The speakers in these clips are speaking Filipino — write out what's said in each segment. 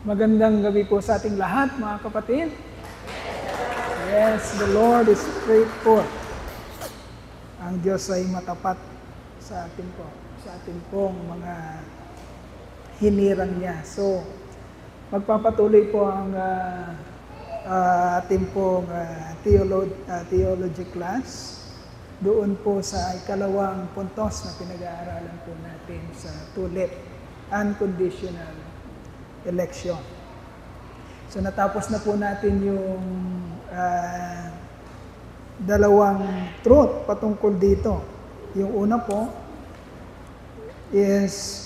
Magandang gabi po sa ating lahat, mga kapatid. Yes, the Lord is faithful. Ang Diyos ay matapat sa ating pong mga hinirang niya. So, magpapatuloy po ang ating pong theology class doon po sa ikalawang puntos na pinag-aaralan po natin sa tulip, unconditional election. So natapos na po natin yung dalawang truth patungkol dito. Yung una po is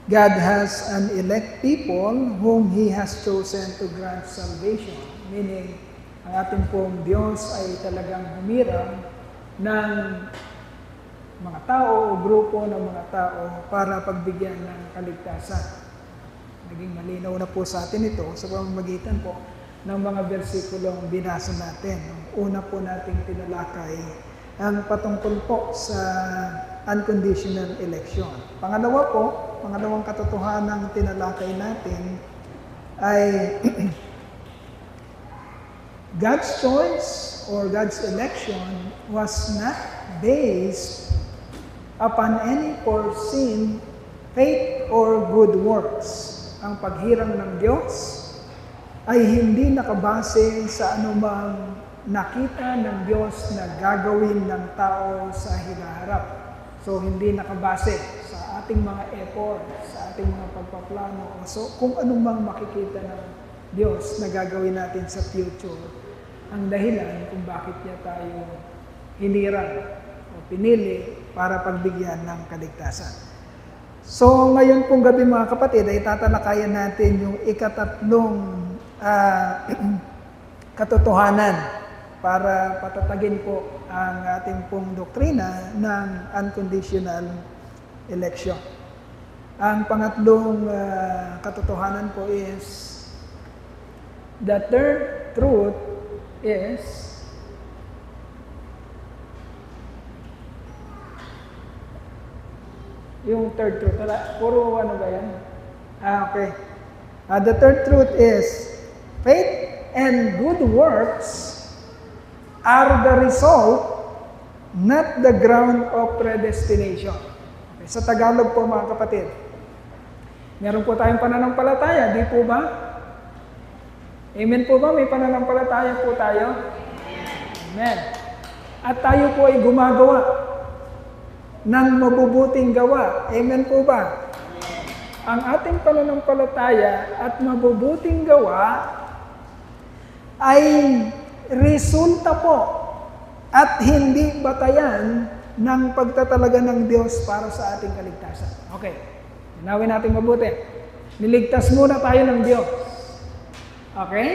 God has an elect people whom He has chosen to grant salvation. Meaning, ang ating pong Diyos ay talagang humirang ng mga tao o grupo ng mga tao para pagbigyan ng kaligtasan. Naging malinaw na po sa atin ito sa pamamagitan po ng mga bersikulong binasa natin. Una po nating tinalakay ang patungkol po sa unconditional election. Pangalawang katotohanan tinalakay natin ay God's choice or God's election was not based upon any foreseen faith or good works. Ang paghirang ng Diyos ay hindi nakabase sa anumang nakita ng Diyos na gagawin ng tao sa hinaharap. So, hindi nakabase sa ating mga effort, sa ating mga pagpaplano. So, kung anumang makikita ng Diyos na gagawin natin sa future, ang dahilan kung bakit niya tayo hinirang o pinili para pagbigyan ng kaligtasan. So, ngayon pong gabi mga kapatid, ay tatalakayan natin yung ikatatlong katotohanan para patatagin po ang ating pong doktrina ng unconditional election. Ang pangatlong katotohanan po is the third truth is yung third truth. Puro ano ba yan? Okay. The third truth is faith and good works are the result, not the ground of predestination. Okay. Sa Tagalog po mga kapatid, meron po tayong pananampalataya, di po ba? Amen po ba? May pananampalataya po tayo? Amen. At tayo po ay gumagawa ng mabubuting gawa. Amen po ba? Ang ating pananampalataya at mabubuting gawa ay resulta po at hindi batayan ng pagtatalaga ng Diyos para sa ating kaligtasan. Okay. Linawin natin mabuti. Niligtas muna tayo ng Diyos. Okay?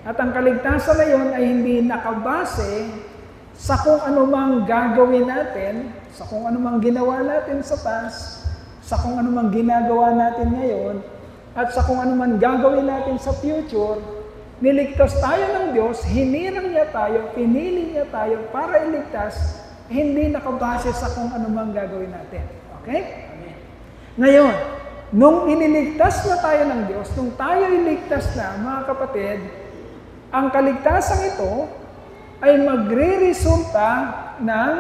At ang kaligtasan na yun ay hindi nakabase sa kung anumang gagawin natin, sa kung anumang ginawa natin sa past, sa kung anumang ginagawa natin ngayon, at sa kung anumang gagawin natin sa future. Niligtas tayo ng Diyos, hinirang niya tayo, pinili niya tayo para iligtas, hindi nakabase sa kung anumang gagawin natin. Okay? Ngayon, nung iniligtas na tayo ng Diyos, nung tayo iligtas na, mga kapatid, ang kaligtasan ito ay magre-resulta ng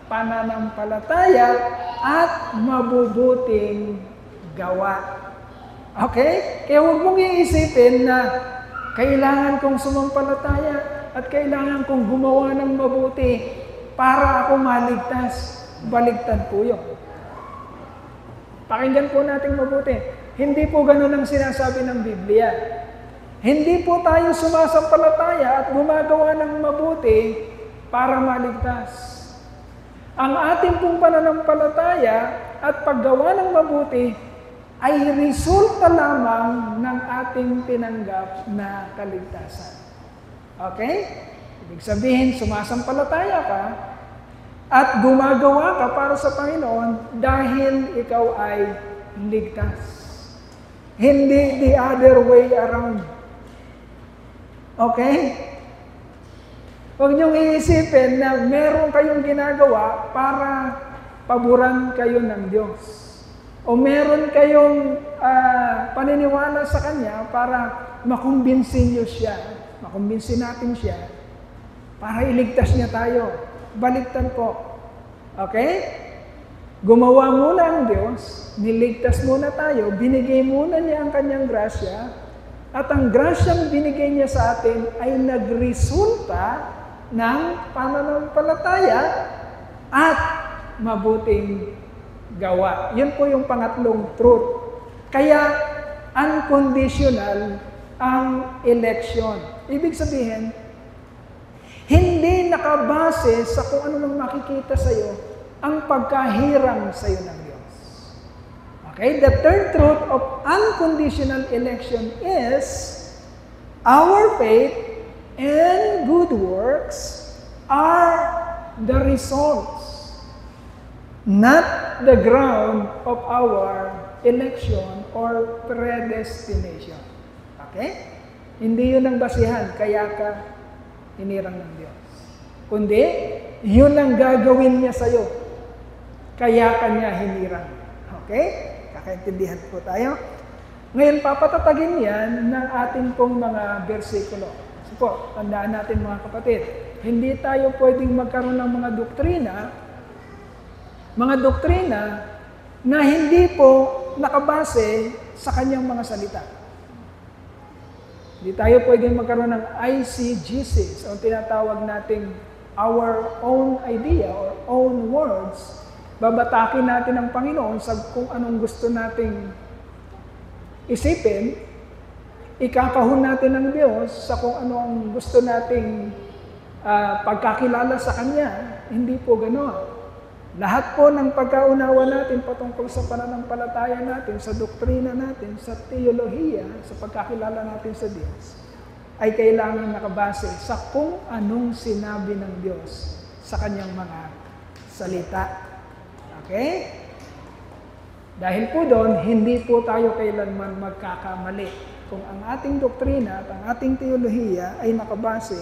pananampalataya at mabubuting gawa. Okay? Kaya huwag mong iisipin na kailangan kong sumampalataya at kailangan kong gumawa ng mabuti para ako maligtas. Baligtad po yun. Pakinggan po natin mabuti. Hindi po ganun ang sinasabi ng Biblia. Hindi po tayo sumasampalataya at gumagawa ng mabuti para maligtas. Ang ating pong pananampalataya at paggawa ng mabuti ay resulta lamang ng ating tinanggap na kaligtasan. Okay? Ibig sabihin, sumasampalataya ka at gumagawa ka para sa Panginoon dahil ikaw ay ligtas. Hindi the other way around. Okay? Huwag niyong iisipin na meron kayong ginagawa para paboran kayo ng Diyos. O meron kayong paniniwala sa Kanya para makumbinsin niyo siya, makumbinsin natin siya, para iligtas niya tayo. Baliktad po. Okay? Gumawa muna ang Diyos, niligtas muna tayo, binigay muna niya ang Kanyang grasya, at ang grasyang binigay niya sa atin ay nagresulta ng pananampalataya at mabuting gawa. Yun po yung pangatlong truth. Kaya, unconditional ang election. Ibig sabihin, hindi nakabase sa kung ano nang makikita sa iyo ang pagkahirang sa iyo ng Diyos. Okay? The third truth of unconditional election is our faith and good works are the results, not the ground of our election or predestination. Okay? Hindi yun ang basihan, kaya ka hinirang ng Diyos. Kundi, yun ang gagawin niya sa'yo, kaya ka niya hinirang. Okay? Kakaintindihan po tayo. Ngayon, papatatagin yan ng ating pong mga bersikulo. So po, tandaan natin mga kapatid, hindi tayo pwedeng magkaroon ng mga doktrina na hindi po nakabase sa kanyang mga salita. Hindi tayo pwedeng magkaroon ng ICGC, o tinatawag nating our own idea or own words. Babatakin natin ang Panginoon sa kung anong gusto nating isipin, ikakahon natin ang Diyos sa kung ano ang gusto nating pagkakilala sa Kanya. Hindi po ganoon. Lahat po ng pagkaunawa natin patungkol sa pananampalataya natin, sa doktrina natin, sa teolohiya, sa pagkakilala natin sa Diyos, ay kailangan nakabase sa kung anong sinabi ng Diyos sa Kanyang mga salita. Okay? Dahil po doon, hindi po tayo kailanman magkakamali kung ang ating doktrina at ang ating teolohiya ay nakabase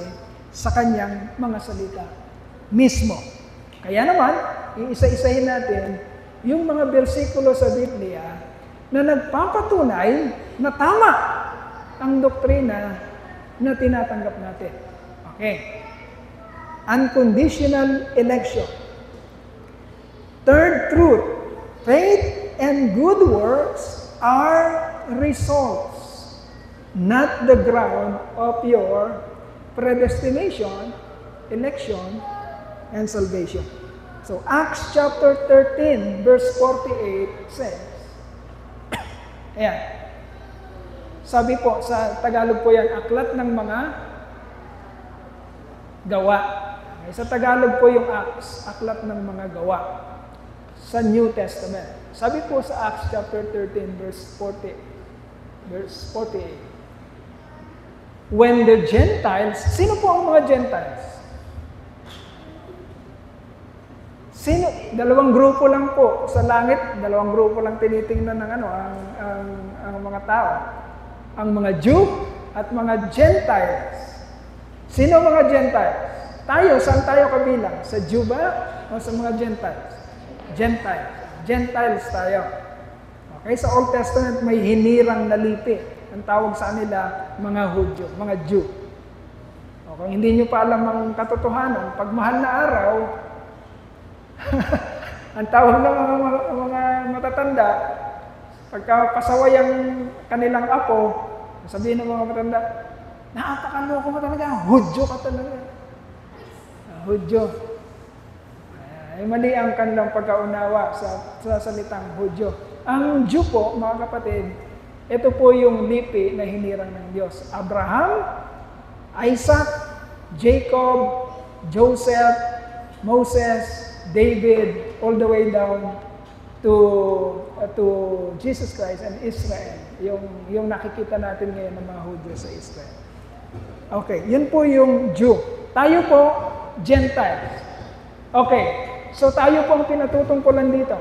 sa Kanyang mga salita mismo. Kaya naman, iisa-isahin natin yung mga bersikulo sa Biblia na nagpapatunay na tama ang doktrina na tinatanggap natin. Okay. Unconditional election. Third truth, faith and good works are results, not the ground of your predestination, election, and salvation. So, Acts chapter 13, verse 48 says, ayan, sabi po, sa Tagalog po yan, aklat ng mga gawa. Okay, sa Tagalog po yung Acts, aklat ng mga gawa sa New Testament. Sabi po sa Acts chapter 13, verse 48, when the Gentiles, sino po ang mga Gentiles? Sino? Dalawang grupo lang po sa langit, dalawang grupo lang tinitingnan ng ang mga tao. Ang mga Jew at mga Gentiles. Sino mga Gentiles? Tayo, saan tayo kabilang? Sa Jew ba o sa mga Gentiles? Gentiles. Gentiles tayo. Okay, sa Old Testament may hinirang na lipi. Ang tawag sa kanila, mga Hudyo, mga Jew. Okay, hindi nyo pa alam ang katotohanan. Pag mahal na araw, ang tawag ng mga matatanda, pagka pasaway ang kanilang apo, sabihin ng mga matatanda, nakakakaloko mo talaga, Hudyo ka talaga. Hudyo. Ay mali ang kanilang pagkaunawa sa salitang Hudyo. Ang Jew po, mga kapatid, ito po yung lipi na hinirang ng Diyos. Abraham, Isaac, Jacob, Joseph, Moses, David, all the way down to Jesus Christ and Israel. Yung nakikita natin ngayon ng mga Hudyo sa Israel. Okay, yun po yung Jew. Tayo po, Gentiles. Okay, so tayo po ang pinatutungkulan dito.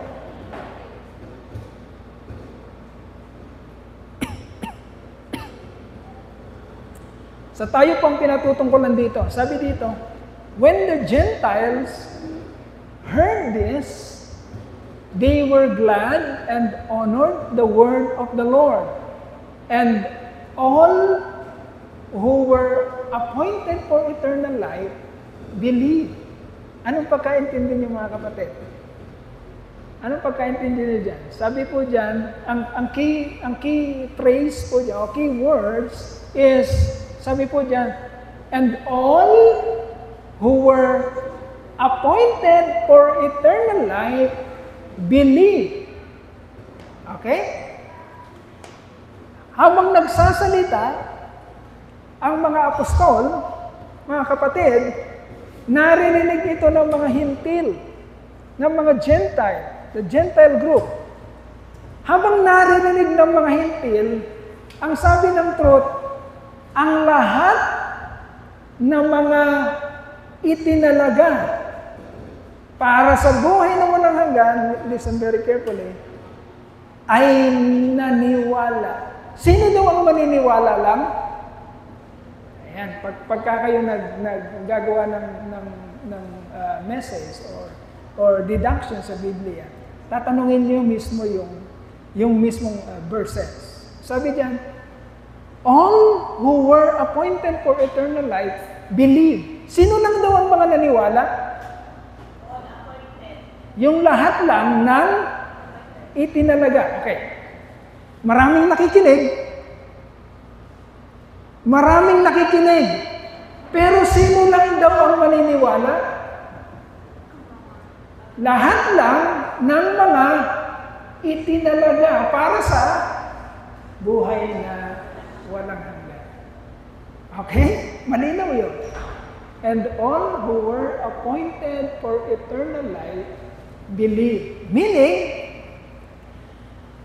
So tayo po ang pinatutungkulan dito. Sabi dito, when the Gentiles heard this, They were glad and honored the word of the Lord. And all who were appointed for eternal life believed. Anong pagkaintindi niyo mga kapatid? Anong pagkaintindi niyo dyan? Sabi po dyan, ang key phrase po dyan, o key words is, sabi po dyan, and all who were appointed for eternal life believe. Okay? Habang nagsasalita ang mga apostol, mga kapatid, narinig ito ng mga hintil, ng mga Gentile, the Gentile group. Habang narinig ng mga hintil, ang sabi ng truth, ang lahat ng mga itinalaga para sa buhay na walang hanggan, listen very carefully, ay naniwala. Sino daw ang maniniwala lang? Ayan, pagka kayo naggagawa ng message or deduction sa Biblia, tatanungin niyo mismo yung mismong verses. Sabi diyan, all who were appointed for eternal life believe. Sino lang daw ang mga naniwala? Yung lahat lang ng itinalaga. Okay. Maraming nakikinig. Pero sino lang daw ang maniniwala? Lahat lang ng mga itinalaga para sa buhay na walang hanggan. Okay? Malinaw yun. And all who were appointed for eternal life believe. Meaning,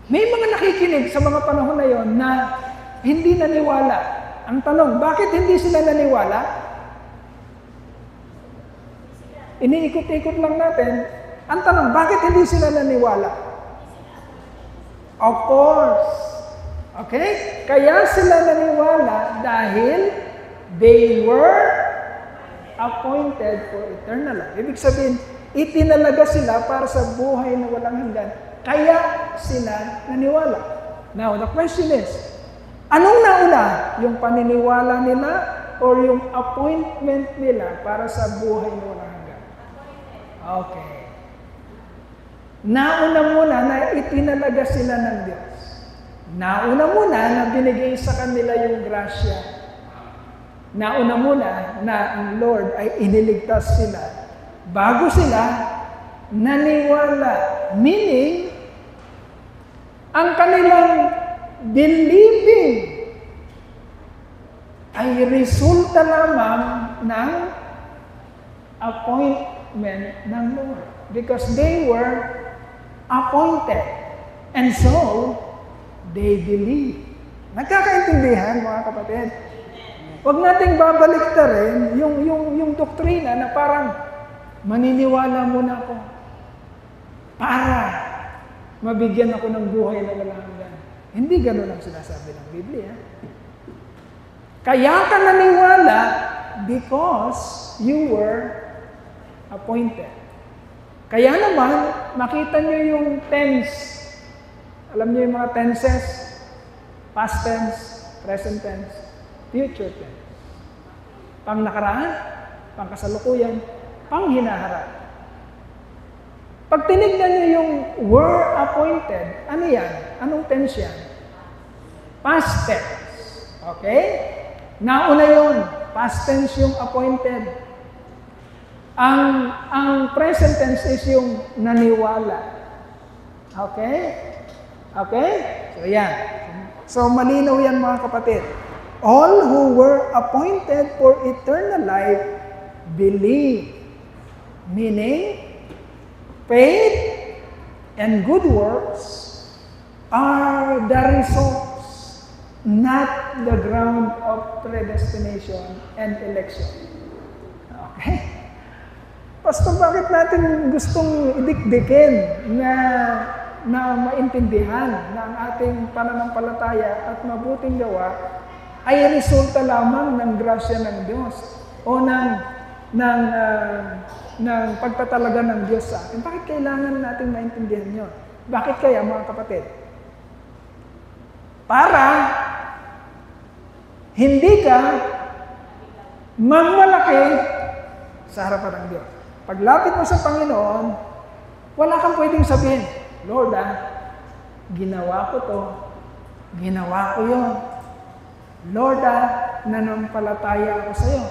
may mga nakikinig sa mga panahon na yon na hindi naniwala. Ang tanong, bakit hindi sila naniwala? Iniikot-ikot lang natin. Ang tanong, bakit hindi sila naniwala? Of course. Okay? Kaya sila naniwala dahil they were appointed for eternal life. Ibig sabihin, itinalaga sila para sa buhay na walang hanggan. Kaya sila naniwala. Now, the question is, anong nauna? Yung paniniwala nila or yung appointment nila para sa buhay na walang hanggan? Okay. Nauna muna na itinalaga sila ng Diyos. Nauna muna na binigay sa kanila yung grasya. Nauna muna na ang Lord ay iniligtas sila bago sila naniwala. Meaning, ang kanilang believing ay resulta lamang ng appointment ng Lord. Because they were appointed. And so, they believe. Nagkakaintindihan, mga kapatid? Huwag nating babalik na rin yung doktrina na parang maniniwala muna ako para mabigyan ako ng buhay na walang hanggan. Hindi ganun ang sinasabi ng Biblia. Kaya ka naniwala because you were appointed. Kaya naman, makita nyo yung tense. Alam nyo yung mga tenses? Past tense, present tense, future tense. Pang nakaraan, pang kasalukuyan, pang hinaharap. Pag tinignan nyo yung were appointed, ano yan? Anong tense yan? Past tense. Okay? Nauna yun. Past tense yung appointed. Ang present tense is yung naniwala. Okay? Okay? So yan. So malinaw yan mga kapatid. All who were appointed for eternal life believe. Meaning, faith and good works are the results, not the ground of predestination and election. Okay? Pastor, bakit natin gustong idikdikin na maintindihan na ang ating pananampalataya at mabuting gawa ay resulta lamang ng grasya ng Diyos o ng ng pagtatalaga ng Diyos sa atin. Bakit kailangan nating maintindihan yun? Bakit kaya, mga kapatid? Para hindi ka magmalaki sa harapan ng Diyos. Paglapit mo sa Panginoon, wala kang pwedeng sabihin, Lord, ginawa ko to, ginawa ko yun. Lord, nanampalataya ako sa iyo.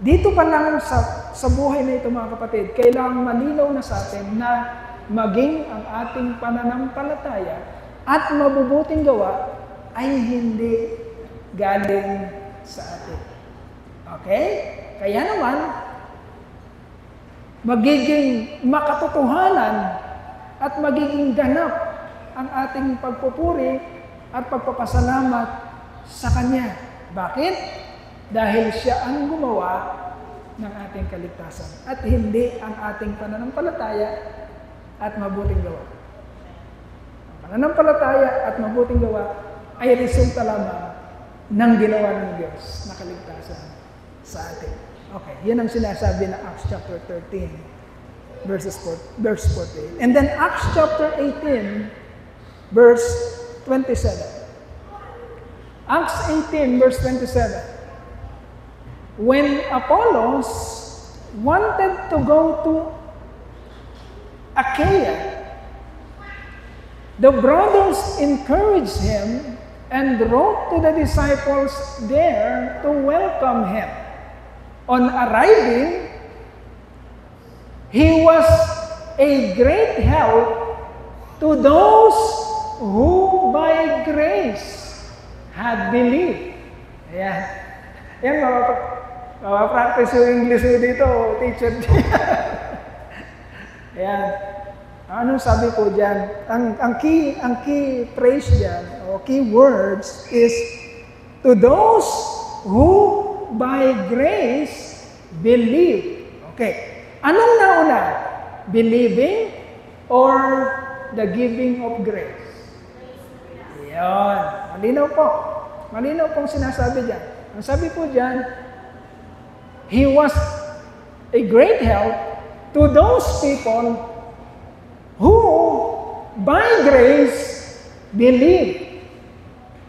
Dito pa lang sa buhay na ito, mga kapatid, kailangang malinaw na sa atin na maging ang ating pananampalataya at mabubuting gawa ay hindi galing sa atin. Okay? Kaya naman, magiging makatotohanan at magiging ganap ang ating pagpupuri at pagpapasalamat sa Kanya. Bakit? Dahil Siya ang gumawa ng ating kaligtasan at hindi ang ating pananampalataya at mabuting gawa. Ang pananampalataya at mabuting gawa ay resulta lamang ng ginawa ng Diyos na kaligtasan sa atin. Okay, yun ang sinasabi ng Acts chapter 13, verse 14. And then Acts chapter 18, verse 27. Acts 18, verse 27. When Apollos wanted to go to Achaia, the brothers encouraged him and wrote to the disciples there to welcome him. On arriving, he was a great help to those who by grace had believed. Ayan. Ayan, mapapractice yung English dito, teacher. Ayan. Anong sabi ko dyan? Ang key phrase dyan, o key words is, to those who by grace believe. Okay. Anong nauna? Believing or the giving of grace? Yan. Malinaw po. Malinaw pong sinasabi dyan. Ang sabi po dyan, he was a great help to those people who by grace believe.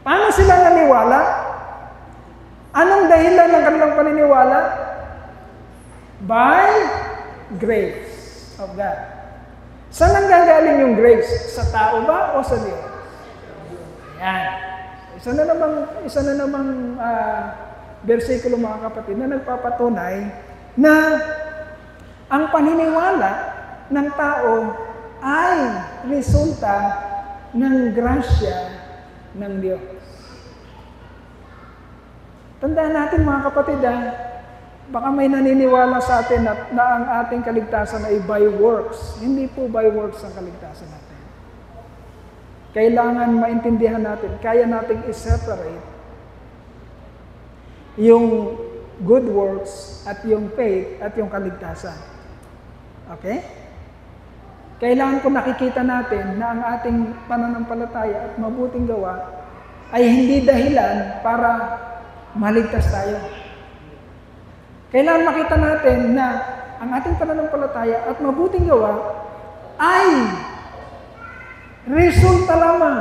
Paano sila naniwala? Anong dahilan ng kanilang paniniwala? By grace of God. Saan nanggagaling yung grace? Sa tao ba o sa Diyos? Yan. Isa na namang bersikulo, mga kapatid, na nagpapatunay na ang paniniwala ng tao ay resulta ng grasya ng Diyos. Tandaan natin, mga kapatid, baka may naniniwala sa atin na ang ating kaligtasan ay by works. Hindi po by works ang kaligtasan natin. Kailangan maintindihan natin, kaya nating i-separate yung good works at yung faith at yung kaligtasan. Okay? Kailangan kung nakikita natin na ang ating pananampalataya at mabuting gawa ay hindi dahilan para maligtas tayo. Kailangan makita natin na ang ating pananampalataya at mabuting gawa ay resulta lamang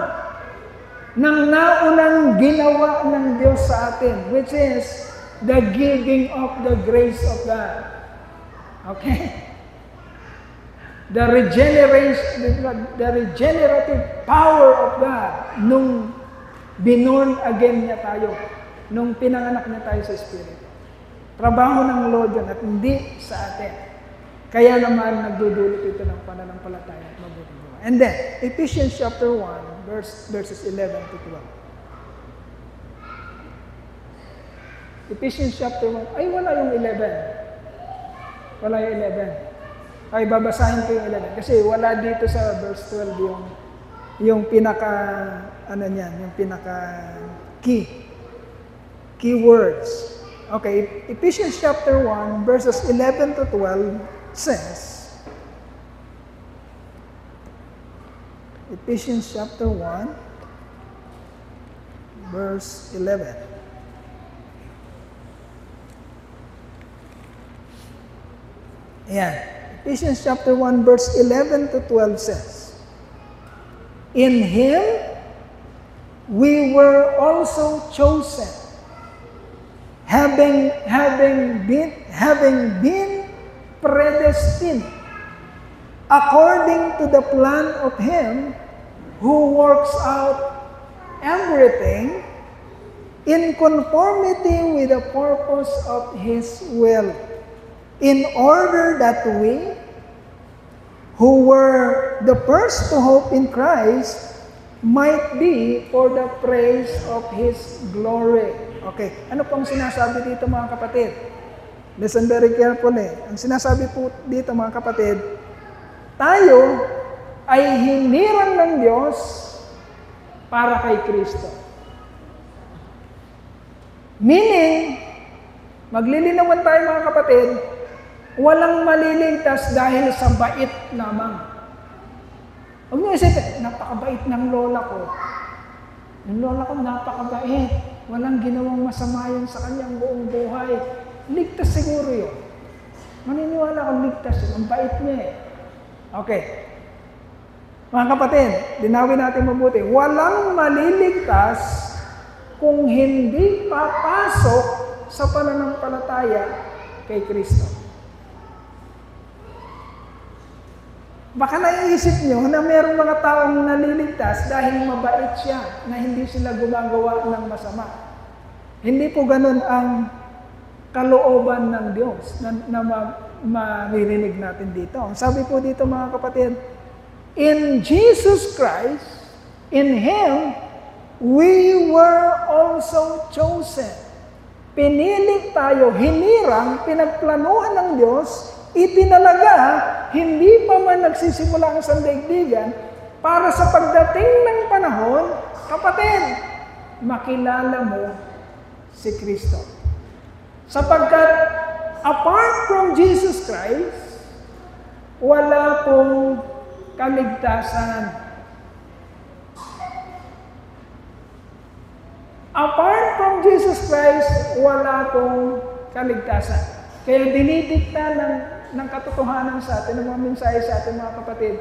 ng naunang ginawa ng Diyos sa atin, which is the giving of the grace of God. Okay? The regenerative power of God nung binorn again niya tayo, nung pinanganak niya tayo sa Espiritu. Trabaho ng Lord yun at hindi sa atin. Kaya naman nagdudulot ito ng pananampalataya at mabuting gawa. And then, Ephesians chapter 1, verses 11 to 12. Ephesians chapter 1, ay wala yung 11. Wala yung 11. Ay, babasahin ko yung 11. Kasi wala dito sa verse 12 yung pinaka, yung pinaka key words. Okay, Ephesians chapter 1, verses 11 to 12 says, Ephesians chapter 1, verse 11. Ayan. Ephesians chapter 1 verse 11 to 12 says, "In Him we were also chosen, having been predestined according to the plan of Him who works out everything in conformity with the purpose of His will, in order that we, who were the first to hope in Christ, might be for the praise of His glory." Okay, ano pong sinasabi dito mga kapatid? Listen very carefully. Ang sinasabi po dito mga kapatid, tayo ay hinirang ng Diyos para kay Kristo. Meaning, maglilinawan tayo mga kapatid, walang maliligtas dahil sa bait lamang. Huwag niyo isipin, napakabait ng lola ko. Yung lola ko napakabait. Walang ginawang masama yun sa kanyang buong buhay. Ligtas siguro yun. Maniniwala ko ligtas yun. Ang bait niya eh. Okay. Mga kapatid, linawin natin mabuti. Walang maliligtas kung hindi papasok sa pananampalataya kay Kristo. Baka naiisip nyo na mayroong mga taong naliligtas dahil mabait siya, na hindi sila gumagawa ng masama. Hindi po ganun ang kalooban ng Diyos na maririnig natin dito. Sabi po dito mga kapatid, in Jesus Christ, in Him, we were also chosen. Pinili tayo, hinirang, pinagplanuhan ng Diyos, itinalaga, hindi pa man nagsisimula ang sandaigdigan, para sa pagdating ng panahon, kapatid, makilala mo si Kristo. Sapagkat apart from Jesus Christ, wala pong kaligtasan. Apart from Jesus Christ, wala pong kaligtasan. Kaya dinidikta ng katotohanan sa atin, ng mga mensahe sa atin mga kapatid,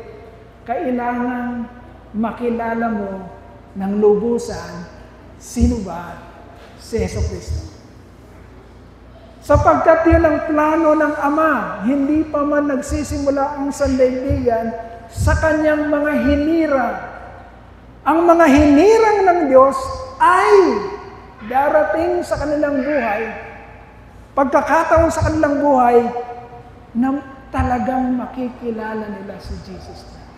kailangan makilala mo ng lubusan sino ba si Jesucristo. Sapagkat yun ang plano ng Ama, hindi pa man nagsisimula ang sandaigdigan sa kanyang mga hinirang. Ang mga hinirang ng Diyos ay darating sa kanilang buhay, pagkakataon sa kanilang buhay, na talagang makikilala nila si Jesus Christ.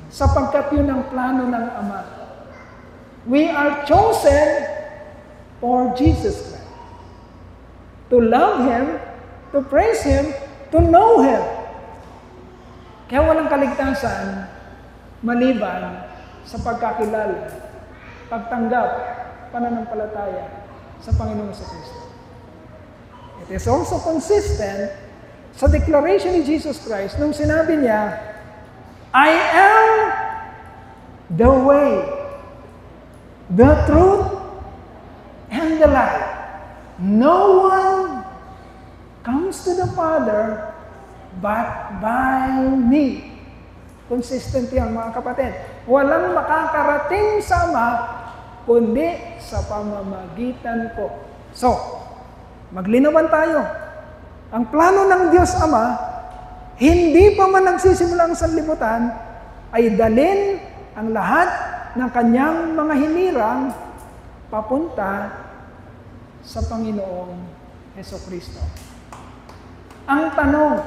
Sapagkat yun ang plano ng Ama. We are chosen for Jesus Christ. To love Him, to praise Him, to know Him. Kaya walang kaligtasan maliban sa pagkakilala, pagtanggap, pananampalataya sa Panginoon sa Kristo. It is also consistent sa declaration ni Jesus Christ nung sinabi niya, I am the way, the truth, and the life. No one comes to the Father but by me. Consistent yan mga kapatid. Walang makakarating sa Ama kundi sa pamamagitan ko. So, maglinawan tayo. Ang plano ng Diyos Ama, hindi pa man nagsisimula ang sanlibutan, ay dalhin ang lahat ng kanyang mga hinirang papunta sa Panginoong Jesucristo. Ang tanong,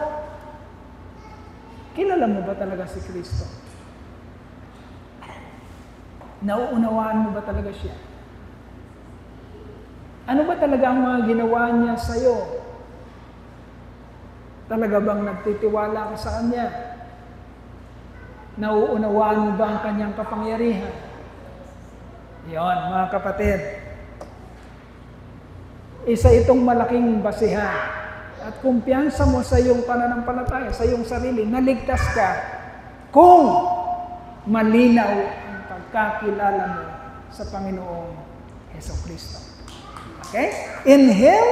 kilala mo ba talaga si Kristo? Nauunawaan mo ba talaga siya? Ano ba talaga ang mga ginawa niya sa'yo? Talaga bang nagtitiwala ka sa Kanya? Nauunawaan mo ba ang Kanyang kapangyarihan? Yon, mga kapatid. Isa itong malaking basihan at kumpiyansa mo sa iyong pananampalataya, sa iyong sarili, naligtas ka kung malinaw ang pagkakilala mo sa Panginoong Jesucristo. Okay? In Him,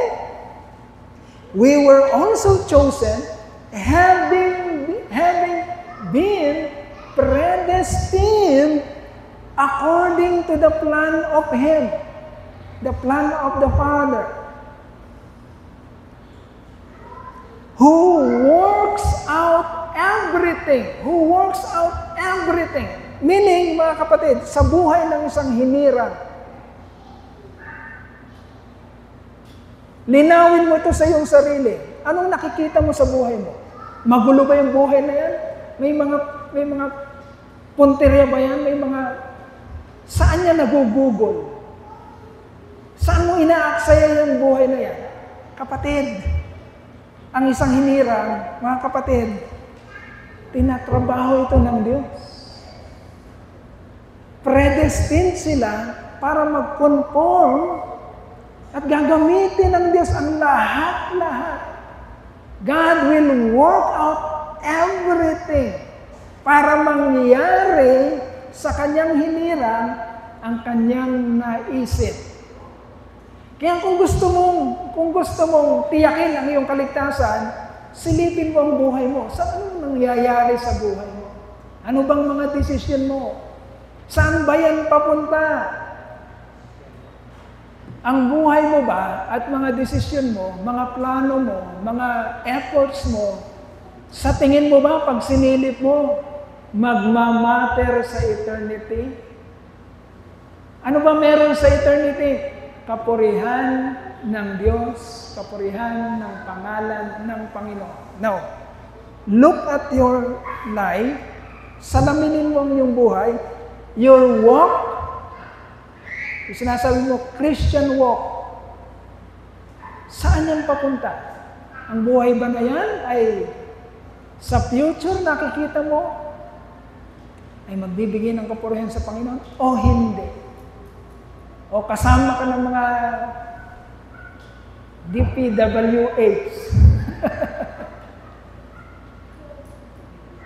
we were also chosen, having been predestined according to the plan of Him, the plan of the Father, who works out everything. Meaning, mga kapatid, sa buhay ng isang hinirang, linawin mo ito sa iyong sarili. Anong nakikita mo sa buhay mo? Magulo ba yung buhay na yan? May mga punteriya ba yan? Saan niya nagugugol? Saan mo inaaksaya yung buhay na yan? Kapatid, ang isang hinirang, mga kapatid, tinatrabaho ito ng Diyos. Predestined sila para mag-conform at gagamitin ng Diyos ang lahat-lahat. God will work out everything para mangyari sa kanyang hinirang ang kanyang naisip. Kaya kung gusto mong tiyakin ang iyong kaligtasan, silipin mo ang buhay mo. Saan nangyayari sa buhay mo? Ano bang mga desisyon mo? Saan ba yan papunta? Ang buhay mo ba at mga desisyon mo, mga plano mo, mga efforts mo, sa tingin mo ba pag sinilip mo, magmamatter sa eternity? Ano ba meron sa eternity? Kapurihan ng Diyos, kapurihan ng pangalan ng Panginoon. Now, look at your life, salaminin mo ang iyong buhay, your walk, yung sinasabi mo, Christian walk, saan yan papunta? Ang buhay ba na yan ay sa future nakikita mo ay magbibigay ng kapurihan sa Panginoon o hindi? O kasama ka ng mga DPWH.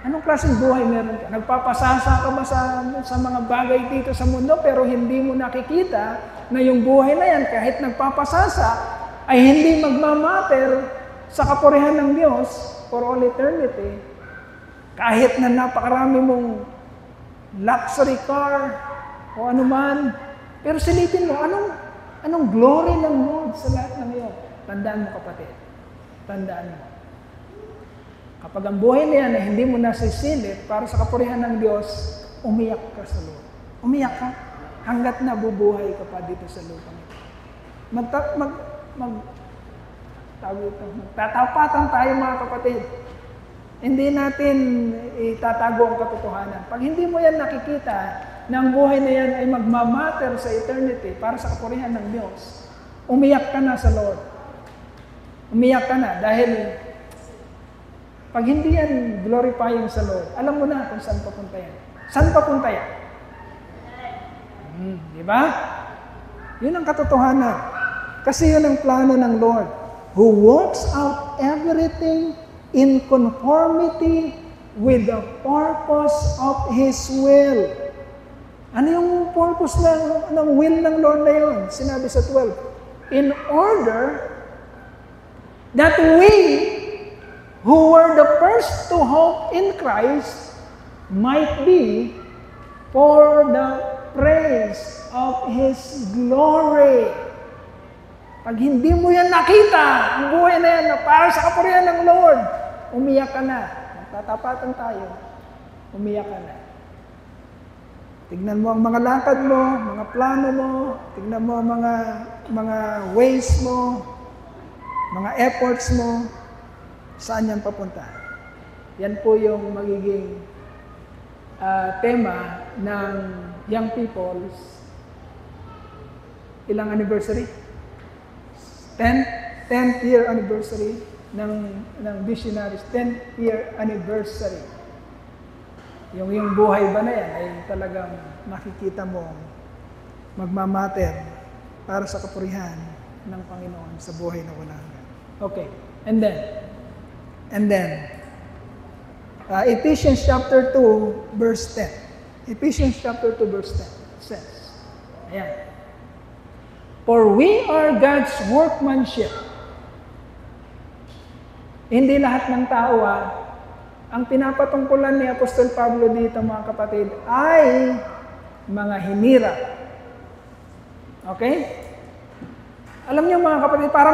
Anong klaseng buhay meron ka? Nagpapasasa ka ba sa mga bagay dito sa mundo pero hindi mo nakikita na yung buhay na yan kahit nagpapasasa ay hindi magmamatter sa kapurihan ng Diyos for all eternity. Kahit na napakarami mong luxury car o anuman, pero silipin mo, anong glory ng Lord sa lahat ng iyon? Tandaan mo, kapatid. Tandaan mo. Kapag ang buhay na yan ay hindi mo nasisilip para sa kapurihan ng Diyos, umiyak ka sa Lord. Umiyak ka hanggat nabubuhay ka pa dito sa lupa nito. Magtatapatan tayo, mga kapatid. Hindi natin itatago ang katotohanan. Pag hindi mo yan nakikita, na ang buhay na yan ay magmamatter sa eternity para sa kapurihan ng Diyos, umiyak ka na sa Lord. Umiyak ka na dahil pag hindi yan glorifying sa Lord, alam mo na kung saan papunta yan. Saan papunta yan? Di ba? Yun ang katotohanan. Kasi yun ang plano ng Lord, who works out everything in conformity with the purpose of His will. Ano yung purpose ng will ng Lord na yun? Sinabi sa 12, in order that we, who were the first to hope in Christ, might be for the praise of His glory. Pag hindi mo yan nakita, ang buhay na yan na para sa kapurihan ng Lord, umiyak ka na. Magtatapatan tayo. Umiyak ka na. Tignan mo ang mga lakad mo, mga plano mo, tignan mo ang mga ways mo, mga efforts mo, saan yan papunta. Yan po yung magiging tema ng Young People's ilang anniversary? 10th year anniversary ng Visionaries, 10th year anniversary. Yung buhay ba na yan ay talagang makikita mo magmamatter para sa kapurihan ng Panginoon sa buhay na walang hanggan. Okay, and then Ephesians chapter 2 verse 10. Ephesians chapter 2 verse 10 says, ayan, for we are God's workmanship, Hindi lahat ng tao, ang pinapatungkulan ni Apostol Pablo dito, mga kapatid, ay mga hinira. Okay? Alam niyo, mga kapatid, para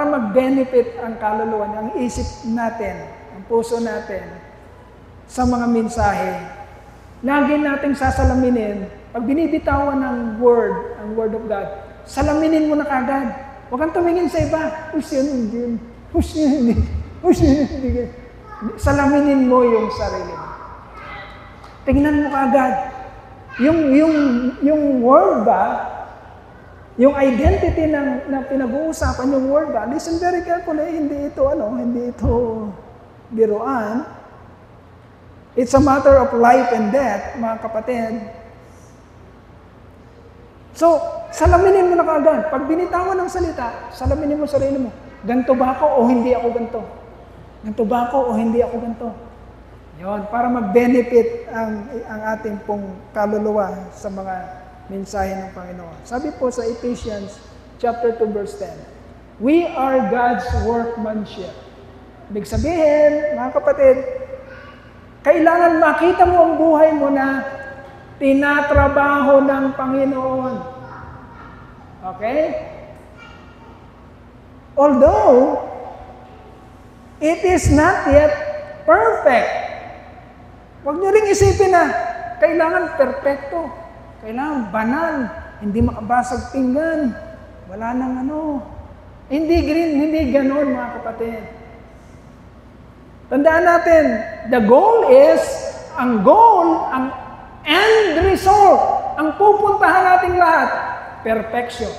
mag-benefit ang kaluluwa niya, ang isip natin, ang puso natin, sa mga mensahe, lagi nating sasalaminin, pag binibitawan ng word, ang word of God, salaminin mo na kagad. Huwag kang tumingin sa iba. Salaminin mo yung sarili mo. Tingnan mo kagad. Yung word ba, yung identity na pinag-uusapan yung word ba, listen very carefully, hindi ito biruan. It's a matter of life and death, mga kapatid. So, salaminin mo na kaagad. Pag binitawan ng salita, salaminin mo sarili mo. Ganto ba ako o hindi ako ganto? Ganto ba ako o hindi ako ganto? Yun, para mag-benefit ang ating pong kaluluwa sa mga mensahe ng Panginoon. Sabi po sa Ephesians chapter 2 verse 10, we are God's workmanship. Ibig sabihin, mga kapatid, kailangan makita mo ang buhay mo na tinatrabaho ng Panginoon. Okay? Although, it is not yet perfect. Huwag niyo ring isipin na kailangan perfecto. Kailangan banal. Hindi makabasag pinggan. Wala nang Hindi ganon, mga kapatid. Tandaan natin, ang end result, ang pupuntahan nating lahat, perfection.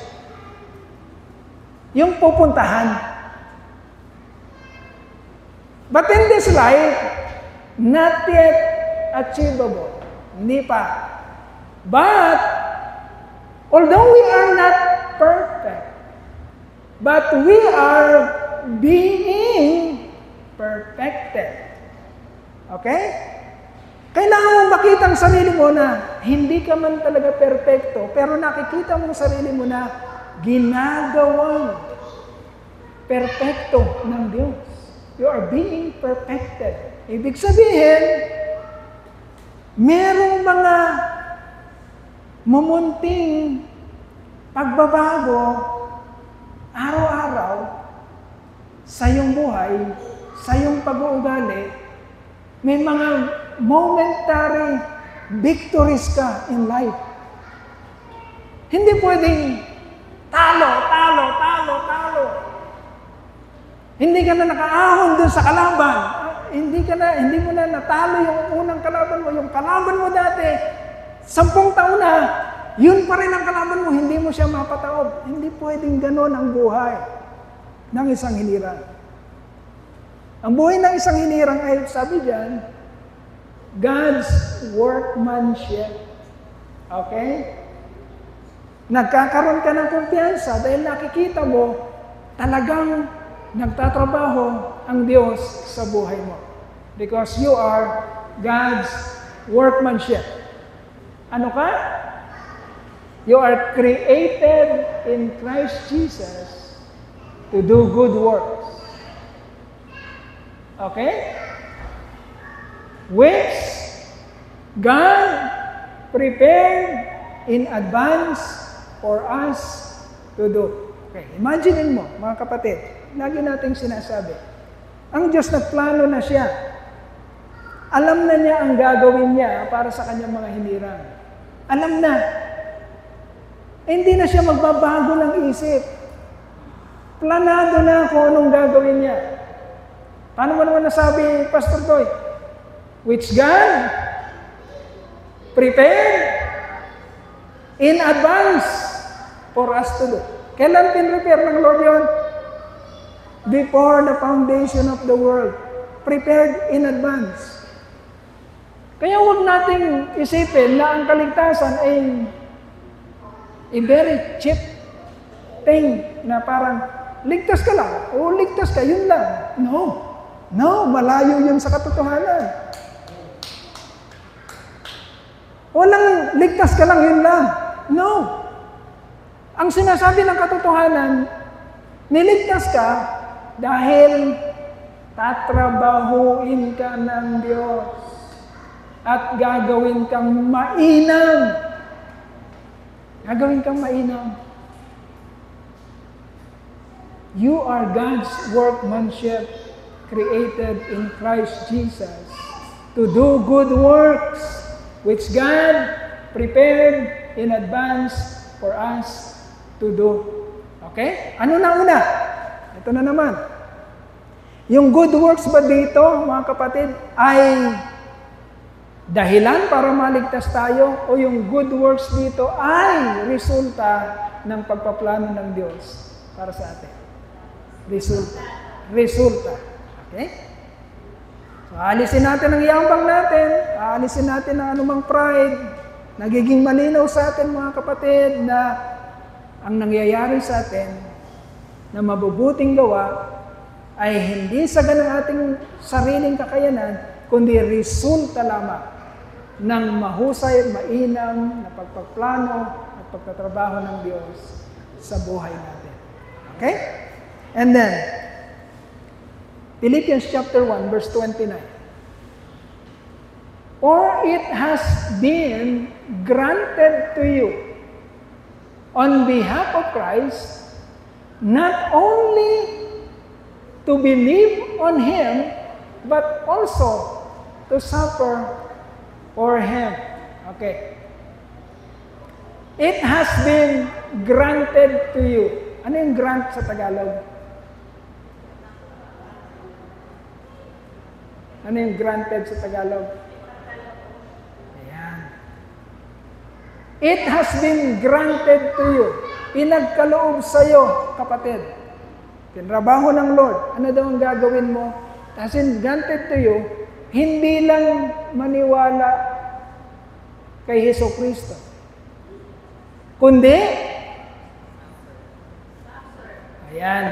Yung pupuntahan. But in this life, not yet achievable. Hindi pa. But, although we are not perfect, but we are being perfected. Okay? Kailangan mo makita ang sarili mo na hindi ka man talaga perfecto, pero nakikita mo ang sarili mo na ginagawang perfecto ng Diyos. You are being perfected. Ibig sabihin, merong mga mumunting pagbabago araw-araw sa iyong buhay, sa iyong pag-uugali. May mga momentary victories ka in life. Hindi pwedeng talo. Hindi ka na nakaahon doon sa kalaban. Hindi mo na natalo yung unang kalaban mo. Yung kalaban mo dati, 10 taon na, yun pa rin ang kalaban mo, hindi mo siya mapataob. Hindi pwedeng ganon ang buhay ng isang hinirang. Ang buhay ng isang hinirang ay, sabi dyan, God's workmanship. Okay? Nagkakaroon ka ng kumpiyansa dahil nakikita mo talagang nagtatrabaho ang Diyos sa buhay mo. Because you are God's workmanship. Ano ka? You are created in Christ Jesus to do good works. Okay? Which God prepared in advance for us to do. Okay, imagine mo, mga kapatid, lagi nating sinasabi, ang Diyos nagplano na siya. Alam na niya ang gagawin niya para sa kanyang mga hinirang. Alam na. Hindi na siya magbabago ng isip. Planado na kung anong gagawin niya. Paano mo naman nasabi, Pastor Toy? Which God prepared in advance for us to do. Kailan pinrepare ng Lord yun? Before the foundation of the world. Prepared in advance. Kaya huwag nating isipin na ang kaligtasan ay a very cheap thing na parang ligtas ka lang. O ligtas ka, yun lang. No, malayo yun sa katotohanan. Walang ligtas ka lang, yun lang. No. Ang sinasabi ng katotohanan, niligtas ka Dahil tatrabahuin ka ng Diyos at gagawin kang mainam. Gagawin kang mainam. You are God's workmanship created in Christ Jesus to do good works which God prepared in advance for us to do. Okay? Ano na una? Ito na naman. Yung good works ba dito, mga kapatid, ay dahilan para maligtas tayo o yung good works dito ay resulta ng pagpaplano ng Diyos para sa atin? Resulta. Resulta. Okay? So, aalisin natin ang yabang natin, aalisin natin ang anumang pride. Nagiging malinaw sa atin, mga kapatid, na ang nangyayari sa atin na mabubuting gawa ay hindi sa ganang ating sariling kakayanan, kundi resulta lamang ng mahusay, mainam na pagpaplano at pagtatrabaho ng Diyos sa buhay natin. Okay? And then, Philippians chapter 1, verse 29. For it has been granted to you on behalf of Christ, not only to believe on Him, but also to suffer for Him. Okay. It has been granted to you. Ano yung grant sa Tagalog? Ano yung granted sa Tagalog? Ayan. It has been granted to you. Pinagkaloob sa iyo, kapatid. Pinrabaho ng Lord. Ano daw ang gagawin mo? As in, granted to you, hindi lang maniwala kay Jesucristo. Kundi, ayan.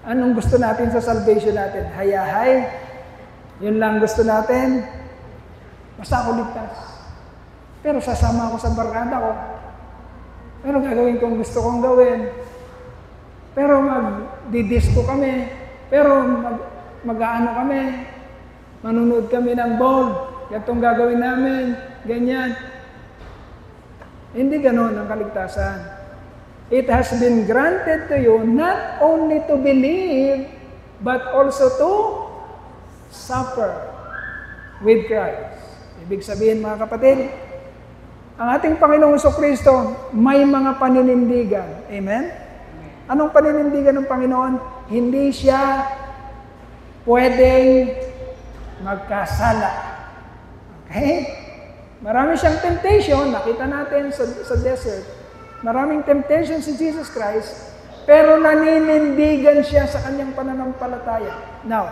Anong gusto natin sa salvation natin? Hayahay. Yun lang gusto natin. Basta ako ligtas. Pero sasama ako sa barkada ko. Pero gagawin kong gusto kong gawin. Pero mag-didisco kami. Pero mag-aano kami. Manunod kami ng ball. Gatong gagawin namin. Ganyan. Hindi ganon ang kaligtasan. It has been granted to you not only to believe, but also to suffer with Christ. Ibig sabihin, mga kapatid, ang ating Panginoong Jesucristo may mga paninindigan. Amen? Anong paninindigan ng Panginoon? Hindi siya pwedeng magkasala. Okay? Marami siyang temptation. Nakita natin sa desert. Maraming temptation si Jesus Christ, pero naninindigan siya sa kanyang pananampalataya. Now,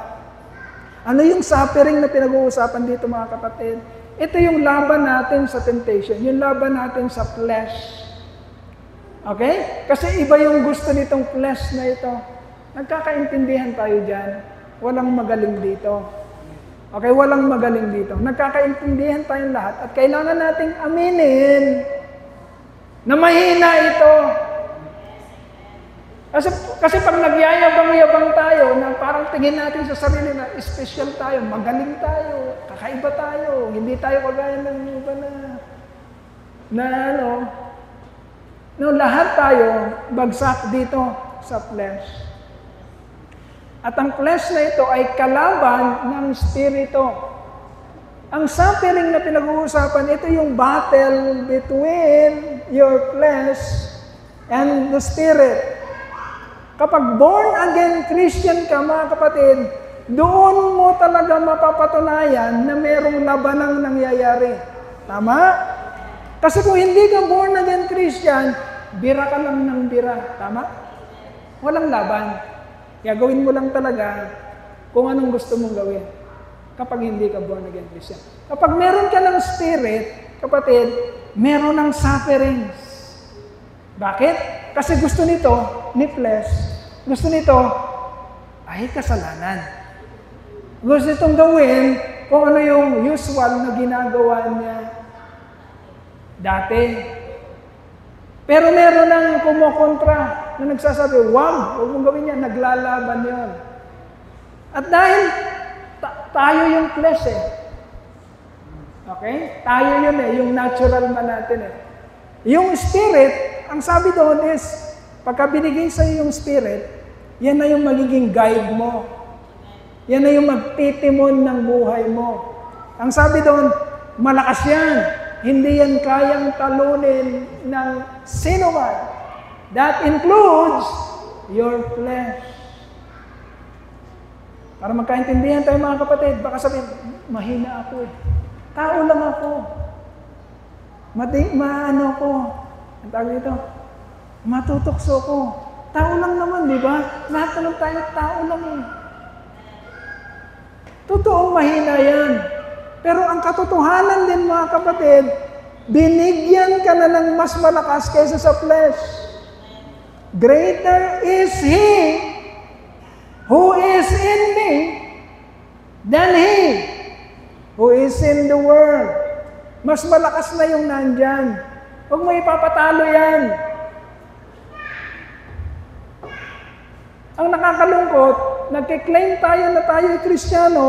ano yung suffering na pinag-uusapan dito, mga kapatid? Ito yung laban natin sa temptation, yung laban natin sa flesh. Okay? Kasi iba yung gusto nitong flesh na ito. Nagkakaintindihan tayo dyan. Walang magaling dito. Okay? Walang magaling dito. Nagkakaintindihan tayong lahat at kailangan nating aminin na mahina ito. Kasi pag nagyayabang-yabang tayo, na parang tingin natin sa sarili na special tayo, magaling tayo, kakaiba tayo, hindi tayo kagaya ng iba lahat tayo bagsak dito sa flesh. At ang flesh na ito ay kalaban ng spirito. Ang suffering na pinag-uusapan, ito yung battle between your flesh and the Spirit. Kapag born-again Christian ka, mga kapatid, doon mo talaga mapapatunayan na merong labanang nangyayari. Tama? Kasi kung hindi ka born-again Christian, bira ka lang ng bira. Tama? Walang laban. Kaya gawin mo lang talaga kung anong gusto mong gawin. Kapag hindi ka born again Christian. Kapag meron ka ng spirit, kapatid, meron ng sufferings. Bakit? Kasi gusto nito, ni flesh, gusto nito, ay kasalanan. Gusto nitong gawin kung ano yung usual na ginagawa niya dati. Pero meron ng kumukontra. na nagsasabi, huwag mong gawin yan, naglalaban yon. At dahil tayo yung flesh eh. Okay? Tayo yun eh, yung natural man natin eh. Yung spirit, ang sabi doon is, pagka binigay sa'yo yung spirit, yan na yung magiging guide mo. Yan na yung magtitimon ng buhay mo. Ang sabi doon, malakas yan. Hindi yan kayang talunin ng sino man. That includes your flesh. Para magkaintindihan tayo mga kapatid, baka sabihin, mahina ako eh. Tao lang ako. Maano ko. Ang tawag dito, matutokso ko. Tao lang naman, di ba? Lahat naman tayo, tao lang eh. Totoong mahina yan. Pero ang katotohanan din mga kapatid, binigyan ka na ng mas malakas kaysa sa flesh. Greater is He who is in me than He who is in the world. Mas malakas na yung nandyan. Huwag mo ipapatalo yan. Ang nakakalungkot, nagkiklaim tayo na tayo ay Kristiyano,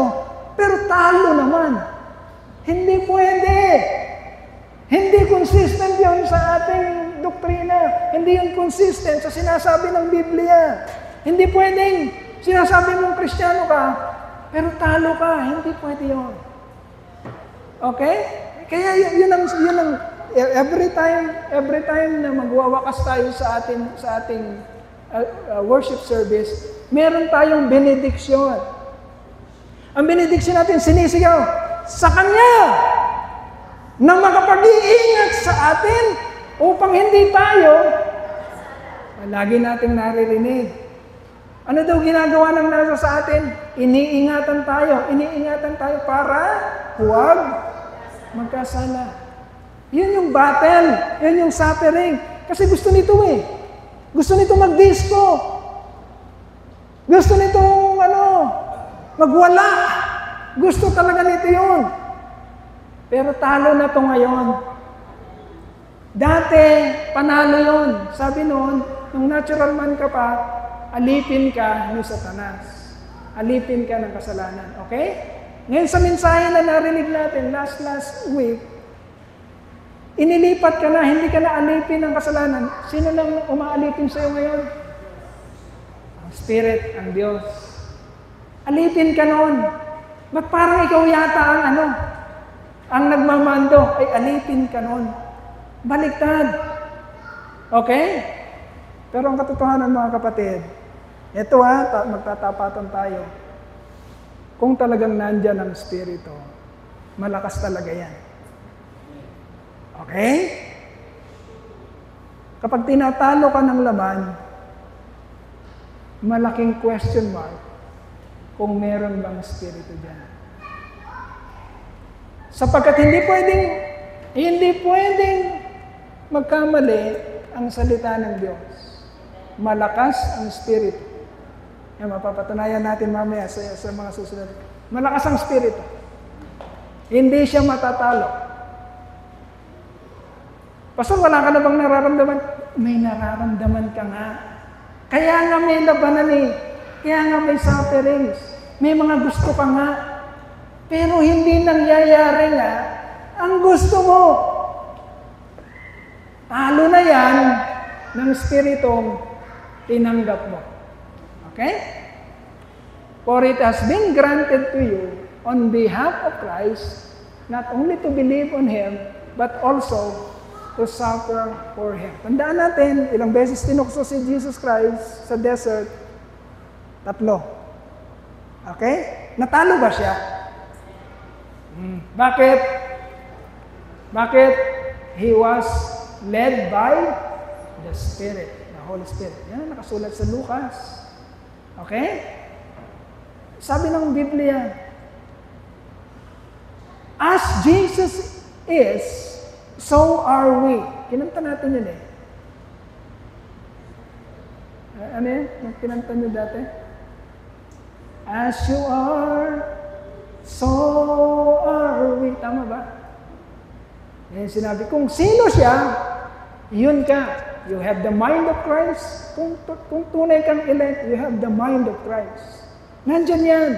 pero talo naman. Hindi pwede. Hindi consistent yun sa ating doktrina. Hindi yun consistent sa sinasabi ng Biblia. Hindi pwedeng sinasabi mong Kristiyano ka, pero talo ka. Hindi pwede yun. Okay? Kaya yun ang every time na magwawakas tayo sa ating worship service, meron tayong benediction. Ang benediction natin sinisigaw sa Kanya na makapag-iingat sa atin upang hindi tayo lagi nating naririnig. Ano daw ginagawa ng nasa sa atin? Iniingatan tayo para huwag magkasala. Yun yung battle, yun yung suffering. Kasi gusto nito eh. Gusto nito mag-disco. Gusto nito magwala. Gusto talaga nito yun. Pero talo na to ngayon. Dati, panalo yun. Sabi noon, nung natural man ka pa, alipin ka ni Satanas. Alipin ka ng kasalanan. Okay? Ngayon sa mensahe na narinig natin last week, inilipat ka na, hindi ka na alipin ng kasalanan. Sino lang umaalipin sa'yo ngayon? Ang Spirit, ang Diyos. Alipin ka noon. Ba't parang ikaw yata ang nagmamando, ay alipin ka noon. Baliktad. Okay? Pero ang katotohanan mga kapatid, ito magtatapatan tayo. Kung talagang nandyan ang Espiritu, malakas talaga yan. Okay? Kapag tinatalo ka ng laman, malaking question mark kung meron bang Espiritu dyan. Sapagkat hindi pwedeng magkamali ang salita ng Diyos. Malakas ang Espiritu. Yan, mapapatunayan natin mamaya sa mga susunod. Malakas ang Espiritu. Hindi siya matatalo. Pastor, wala ka na bang nararamdaman? May nararamdaman ka nga. Kaya nga may labanan eh. Kaya nga may sufferings. May mga gusto ka nga. Pero hindi nangyayari nga ang gusto mo. Talo na yan ng Espiritong tinanggap mo. Okay? For it has been granted to you on behalf of Christ, not only to believe on Him, but also to suffer for Him. Tandaan natin, ilang beses tinukso si Jesus Christ sa desert? 3. Okay? Natalo ba siya? Bakit? Bakit? He was led by the Spirit, the Holy Spirit. Yan ang nakasulat sa Lucas. Okay? Sabi ng Biblia, as Jesus is, so are we. Kinanta natin yun eh. Ano yun? Kinanta nyo dati? As you are, so are we. Tama ba? Yan sinabi, kung sino siya, yun ka. You have the mind of Christ. Kung tunay kang elect, you have the mind of Christ. Nandyan yan.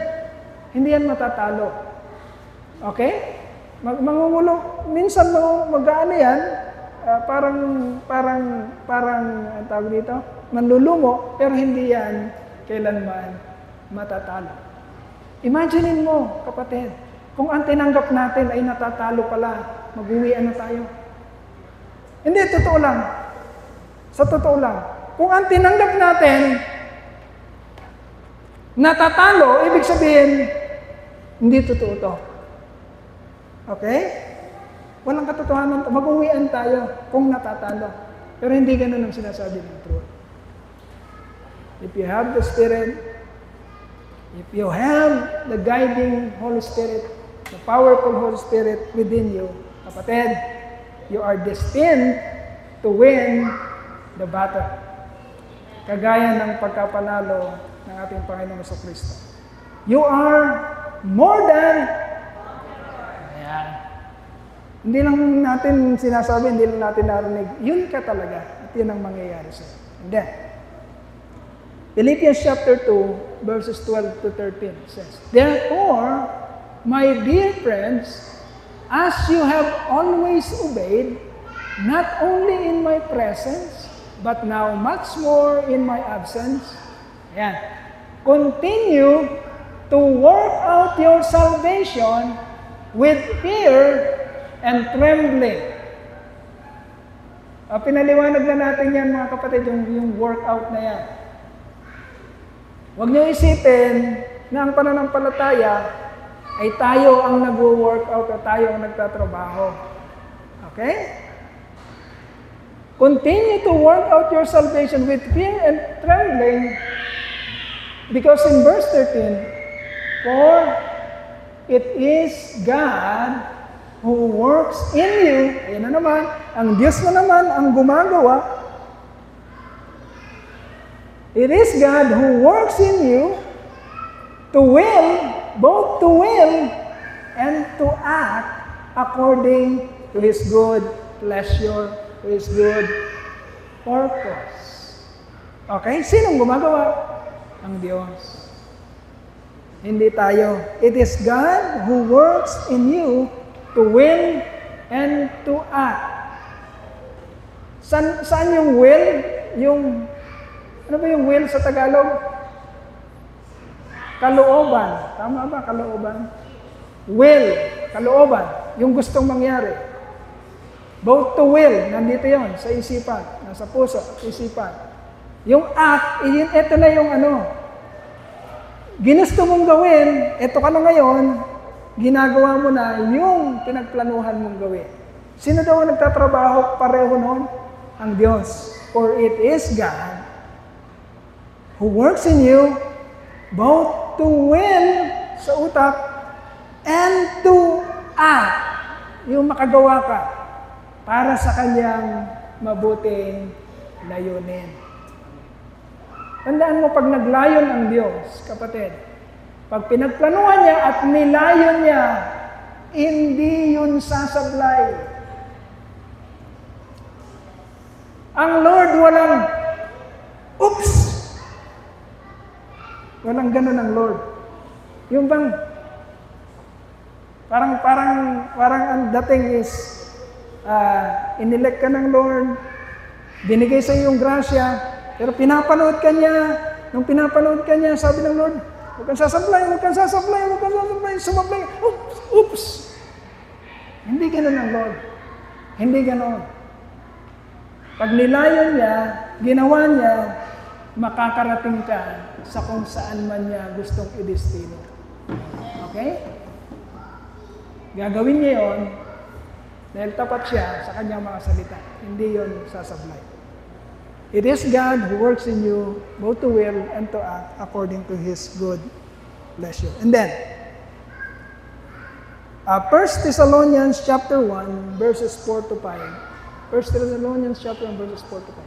Hindi yan matatalo. Okay? Mangungulo. Minsan mag-ano yan, parang ang tawag dito, manlulumo, pero hindi yan kailanman matatalo. Imaginein mo, kapatid, kung ang tinanggap natin ay natatalo pala, mag-uwian na tayo. Hindi, totoo lang. Sa totoo lang. Kung ang tinanggap natin natatalo, ibig sabihin, hindi totoo to. Okay? Walang katotohanan. Mag-uwian tayo kung natatalo. Pero hindi ganun ang sinasabi ng truth. If you have the Spirit, if you have the guiding Holy Spirit, the powerful Holy Spirit within you, kapatid, you are destined to win the battle. Kagaya ng pagkapanalo ng ating Panginoon sa Kristo. You are more than. Ayan. Hindi lang natin sinasabi, hindi lang natin narinig. Yun ka talaga. At yun ang mangyayari sa'yo. And then, Philippians chapter 2, verses 12 to 13 says, Therefore, my dear friends, as you have always obeyed, not only in my presence, but now much more in my absence, ayan, continue to work out your salvation with fear and trembling. Pinaliwanag na natin yan, mga kapatid, yung workout na yan. Huwag niyo isipin na ang pananampalataya ay tayo ang nag-workout o tayo ang nagtatrabaho. Okay? Continue to work out your salvation with fear and trembling, because in verse 13, for it is God who works in you. Ayan na naman, ang Diyos na naman ang gumagawa. It is God who works in you to will, both to will and to act according to His good pleasure, to His good purpose. Okay? Sinong gumagawa? Ang Diyos. Hindi tayo. It is God who works in you to will and to act. Saan yung will? Ano ba yung will sa Tagalog? Kalooban. Tama ba? Kalooban? Will. Kalooban. Yung gustong mangyari. Both to will. Nandito yon sa isipan. Nasa puso at isipan. Yung act, ito na yung ginusto mong gawin, ito ka na ngayon, ginagawa mo na yung pinagplanuhan mong gawin. Sino daw ang nagtatrabaho pareho noon? Ang Diyos. For it is God who works in you both to will sa utak and to act, yung makagawa ka para sa kanyang mabuting layunin. Tandaan mo, pag naglayon ang Diyos, kapatid, pag pinagplanuhan niya at nilayon niya, hindi yun sasablay. Ang Lord walang, oops! Walang ganun ang Lord. Yung bang, parang ang dating is, inelect ka ng Lord, binigay sa iyo yung grasya, pero pinapanood ka niya, nung pinapanood ka niya, sabi ng Lord, huwag kang sasablay, sumablay, oops! Hindi ganun ang Lord. Hindi ganun. Pag nilayon niya, ginawa niya, makakarating ka sa kung saan man niya gustong idestino. Okay? Gagawin niya yon dahil tapat siya sa kanyang mga salita. Hindi yon sasablay. It is God who works in you both to will and to act according to His good pleasure. And then, 1 Thessalonians chapter 1, verses 4 to 5. 1 Thessalonians chapter 1, verses 4 to 5.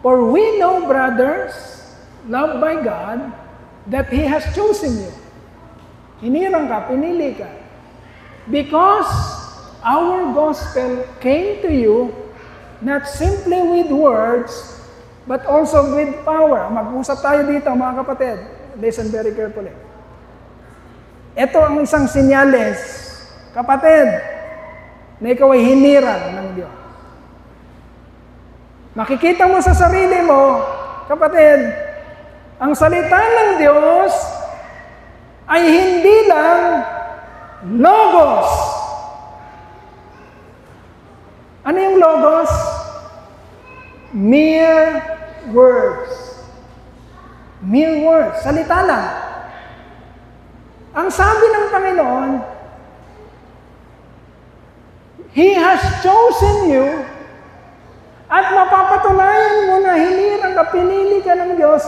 For we know, brothers, loved by God, that He has chosen you. Hinirang ka, pinili ka. Because our gospel came to you not simply with words, but also with power. Mag-usap tayo dito, mga kapatid. Listen very carefully. Ito ang isang sinyales, kapatid, na ikaw ay hinirang ng Diyos. Makikita mo sa sarili mo, kapatid, ang salita ng Diyos ay hindi lang logos. Ano yung logos? Mere words. Mere words. Salita lang. Ang sabi ng Panginoon, He has chosen you at mapapatunayan mo na hinirang ka, pinili ka ng Diyos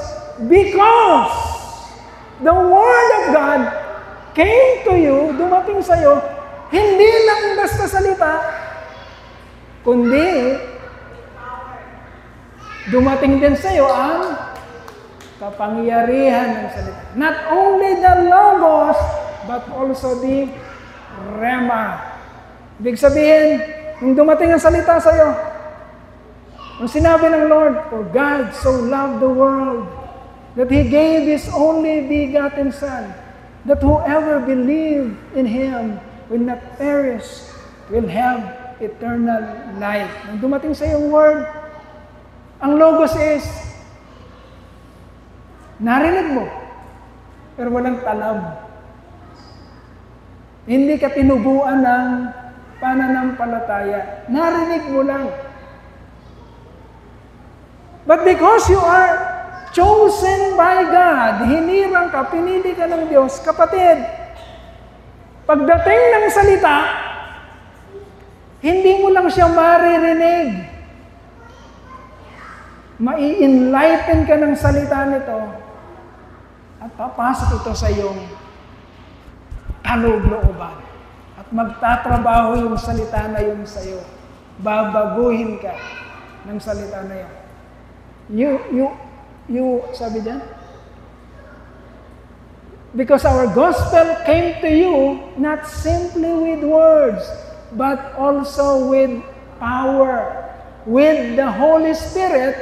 because the Word of God came to you, dumating sa iyo, hindi lang basta salita, kundi dumating din sa iyo ang kapangyarihan ng salita. Not only the logos, but also the rema. Ibig sabihin, nung dumating ang salita sa iyo, nung sinabi ng Lord, for God so loved the world, that He gave His only begotten Son, that whoever believed in Him will not perish, will have eternal life. Nung dumating sa iyong word, ang logos is, narinig mo, pero walang talab. Hindi ka tinubuan ng pananampalataya. Narinig mo lang. But because you are chosen by God, hinirang ka, pinili ka ng Diyos, kapatid, pagdating ng salita, hindi mo lang siya maririnig. Mai-enlighten ka ng salita nito at papasok ito sa iyong kaloob-looban. At magtatrabaho yung salita na yun sa iyo. Babaguhin ka ng salita na yun. Sabi diyan? Because our gospel came to you not simply with words, but also with power, with the Holy Spirit,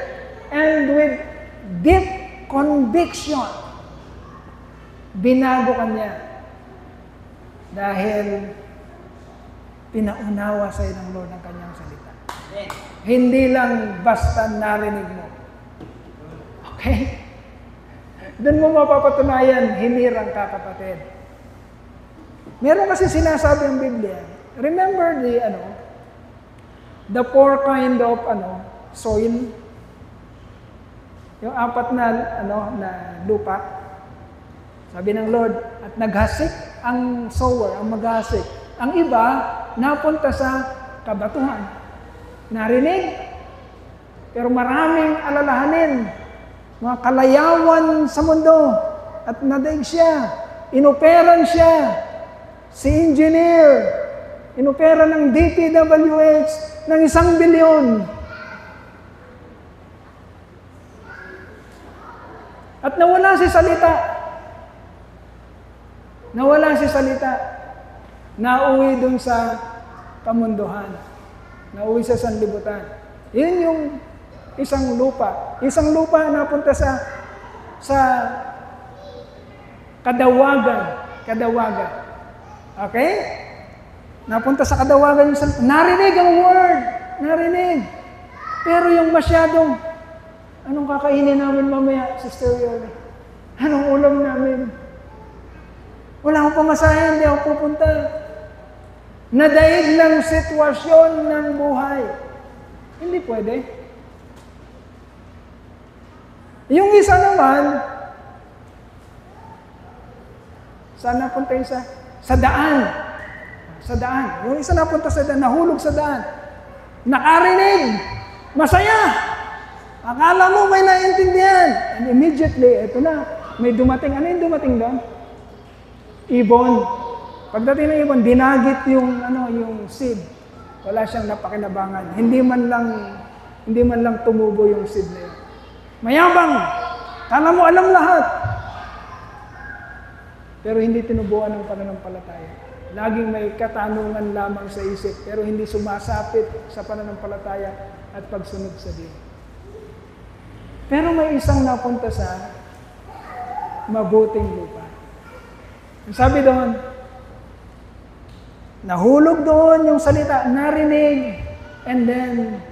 and with deep conviction. Binago ka niya dahil pinaunawa sa iyo ng Lord ang kanyang salita. Hindi lang basta narinig mo. Okay? Doon mo mapapatunayan, hinirang ka, kapatid. Meron kasi sinasabi ang Biblia. Remember the four kind of soil? Yung apat na lupa. Sabi ng Lord, at naghasik ang sower, ang maghasik. Ang iba, napunta sa kabatuhan. Narinig, pero maraming alalahanin. Mga kalayawan sa mundo. At nadaig siya. Inoperan siya. Si engineer. Inopera ng DPWH ng 1 bilyon. At nawala si salita. Nawala si salita. Nauwi dun sa kamunduhan. Nauwi sa sanlibutan. Yun yung isang lupa. Isang lupa napunta sa kadawagan. Kadawagan. Okay? Napunta sa kadawagan yung salita. Narinig ang word. Narinig. Pero yung masyadong, anong kakainin namin mamaya, Sister Yoli? Anong ulam namin? Wala akong pamasahe, hindi ako pupunta. Nadaig ng sitwasyon ng buhay. Hindi pwede. Yung isa naman, saan napunta isa? Sa daan. Sa daan. Yung isa napunta sa daan, nahulog sa daan. Nakarinig. Masaya. Akala mo may naintindihan. And immediately, ito na, may dumating. Ano yung dumating doon? Ibon. Pagdating ng ibon, dinagit yung seed. Wala siyang napakinabangan. Hindi man lang tumubo yung seed na yun. Mayabang. Kala mo alam lahat. Pero hindi tinubuan ng pananampalataya. Laging may katanungan lamang sa isip, pero hindi sumasapit sa pananampalataya at pagsunod sa Diyos. Pero may isang napunta sa mabuting lupa. Sabi doon, nahulog doon yung salita, narinig, and then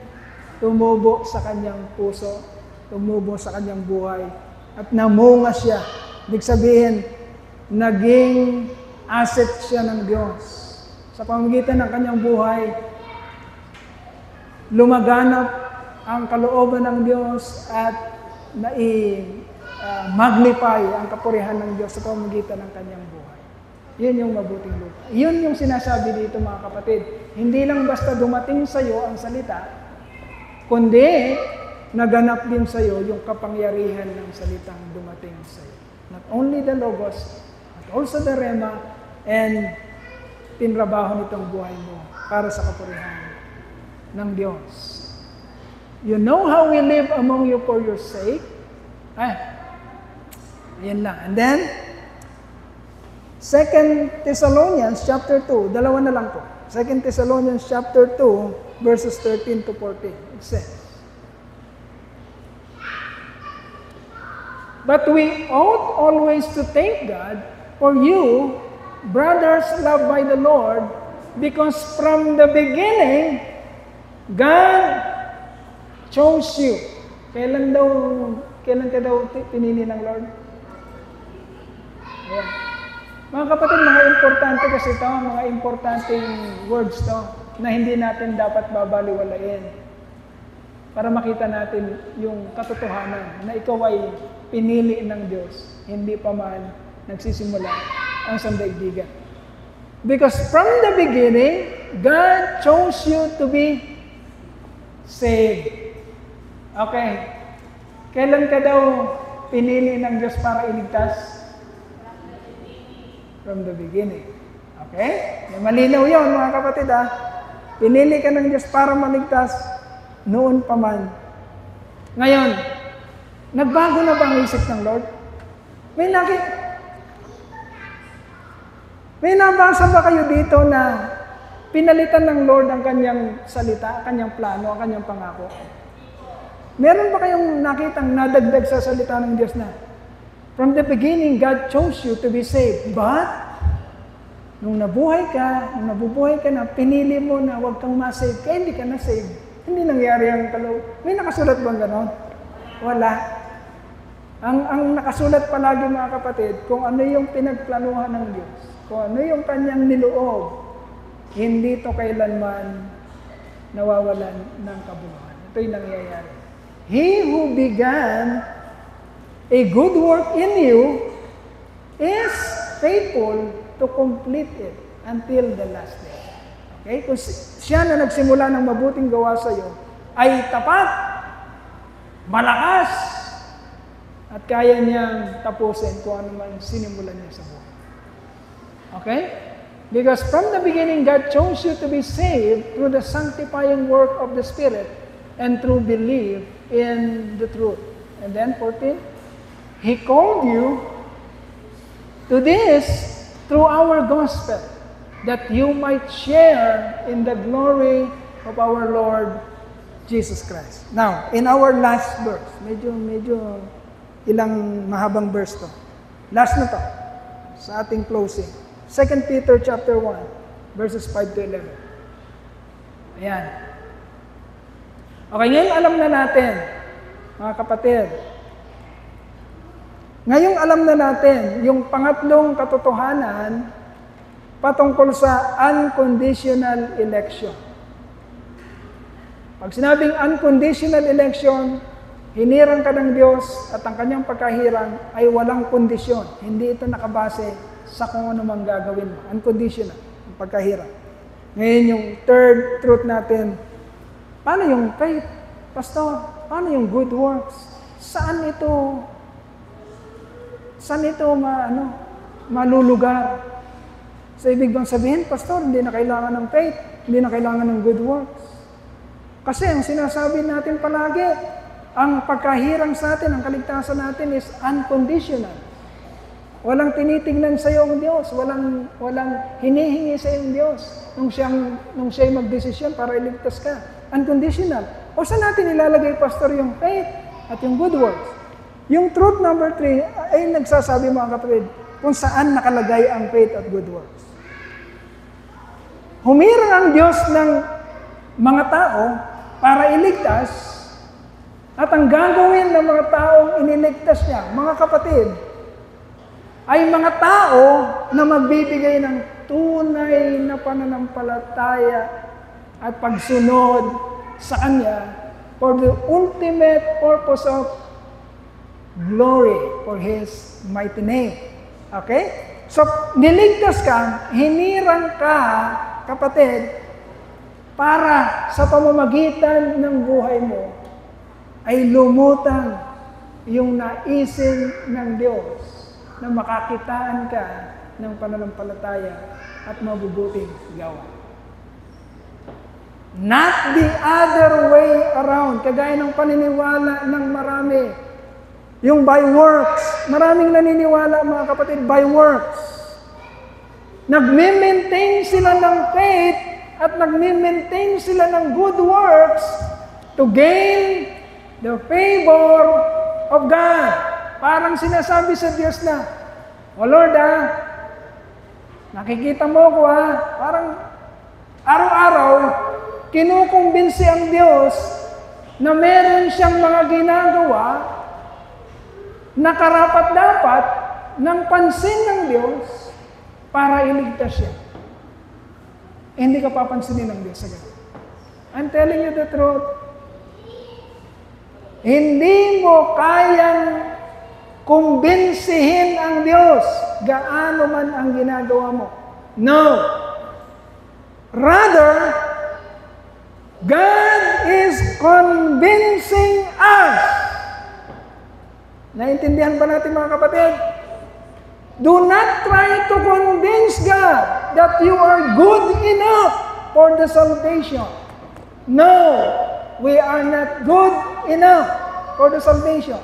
tumubo sa kanyang puso, tumubo sa kanyang buhay, at namunga siya. Ibig sabihin, naging asset siya ng Diyos. Sa pamamagitan ng kanyang buhay, lumaganap ang kalooban ng Diyos at magnify ang kapurihan ng Diyos sa pamamagitan ng kanyang buhay. Yun yung mabuting lupa. Yun yung sinasabi dito mga kapatid. Hindi lang basta dumating sa iyo ang salita, kundi naganap din sa iyo yung kapangyarihan ng salitang dumating sa iyo. Not only the Logos, but also the Rema, and tinrabaho nitong buhay mo para sa kapurihan ng Diyos. You know how we live among you for your sake? Ayan lang. And then, 2 Thessalonians chapter 2, dalawa na lang po. 2 Thessalonians chapter 2, verses 13 to 14. It says, "But we ought always to thank God for you, brothers loved by the Lord, because from the beginning, God chose you." Kailan ka daw pinili ng Lord? Ayan. Mga kapatid, mga importante kasi ito, mga importanteng words to, na hindi natin dapat babaliwalain. Para makita natin yung katotohanan na ikaw ay pinili ng Diyos, hindi pa man nagsisimula ang sandaigdigan. Because from the beginning, God chose you to be saved. Okay. Kailan ka daw pinili ng Diyos para iligtas? From the beginning. Okay? Malinaw yun, mga kapatid, ha? Pinili ka ng Diyos para maligtas noon pa man. Ngayon, nagbago na ba ang isip ng Lord? May nabasa ba kayo dito na pinalitan ng Lord ang kanyang salita, kanyang plano, ang kanyang pangako? Meron ba kayong nakitang nadagdag sa salita ng Diyos na, from the beginning, God chose you to be saved. But, nung nabubuhay ka na, pinili mo na huwag kang ma-save, kaya hindi ka na-save. Hindi nangyari ang May nakasulat bang ganon? Wala. Ang nakasulat palagi mga kapatid, kung ano yung pinagplanuhan ng Diyos, kung ano yung kanyang niloob, hindi to kailanman nawawalan ng kabuluhan. Ito'y nangyayari. He who began a good work in you is faithful to complete it until the last day. Okay? Kung siya na nagsimula ng mabuting gawa sa iyo ay tapat, malakas, at kaya niyang tapusin kung ano man sinimulan niya sa buhay. Okay? Because from the beginning, God chose you to be saved through the sanctifying work of the Spirit and through belief in the truth. And then 14, He called you to this through our gospel, that you might share in the glory of our Lord Jesus Christ. Now, in our last verse, medyo ilang mahabang verse to. Last na to, sa ating closing. 2 Peter chapter 1, verses 5 to 11. Ayan. Okay, ngayon alam na natin, mga kapatid, ngayong alam na natin yung pangatlong katotohanan patungkol sa unconditional election. Pag sinabing unconditional election, hinirang ka ng Diyos at ang kanyang pagkahirang ay walang kondisyon. Hindi ito nakabase sa kung ano mang gagawin mo. Unconditional, ang pagkahirang. Ngayon yung third truth natin, paano yung faith? Pastor, paano yung good works? Saan ito malulugar? So, ibig bang sabihin, Pastor, hindi na kailangan ng faith, hindi na kailangan ng good works. Kasi ang sinasabi natin palagi, ang pagkahirang sa atin, ang kaligtasan natin is unconditional. Walang tinitingnan sa iyo ang Diyos. Walang hinihingi sa iyo ang Diyos nung siya'y magdesisyon para iligtas ka. Unconditional. O saan natin ilalagay, Pastor, yung faith at yung good works? Yung truth number 3 ay nagsasabi, mga kapatid, kung saan nakalagay ang faith at good works. Humirang ang Diyos ng mga tao para iligtas, at ang gagawin ng mga taong iniligtas niya, mga kapatid, ay mga tao na magbibigay ng tunay na pananampalataya at pagsunod sa Kanya for the ultimate purpose of glory for His mighty name. Okay? So, niligtas ka, hinirang ka, kapatid, para sa pamamagitan ng buhay mo, ay lumutang yung naisin ng Diyos na makakitaan ka ng pananampalataya at mabubuting gawa. Not the other way around, kagaya ng paniniwala ng marami. Yung by works, maraming naniniwala, mga kapatid, by works. Nagme-maintain sila ng faith at nagme-maintain sila ng good works to gain the favor of God. Parang sinasabi sa Diyos na, "O Lord, nakikita mo ko parang araw-araw, kinukumbinsi ang Diyos na meron siyang mga ginagawa na karapat-dapat ng pansin ng Diyos para iligtas siya." Hindi ka papansinin ng Diyos sa ganun. I'm telling you the truth. Hindi mo kayang kumbinsihin ang Diyos gaano man ang ginagawa mo. No. Rather, God is convincing us. Naintindihan ba natin, mga kapatid? Do not try to convince God that you are good enough for the salvation. No, we are not good enough for the salvation.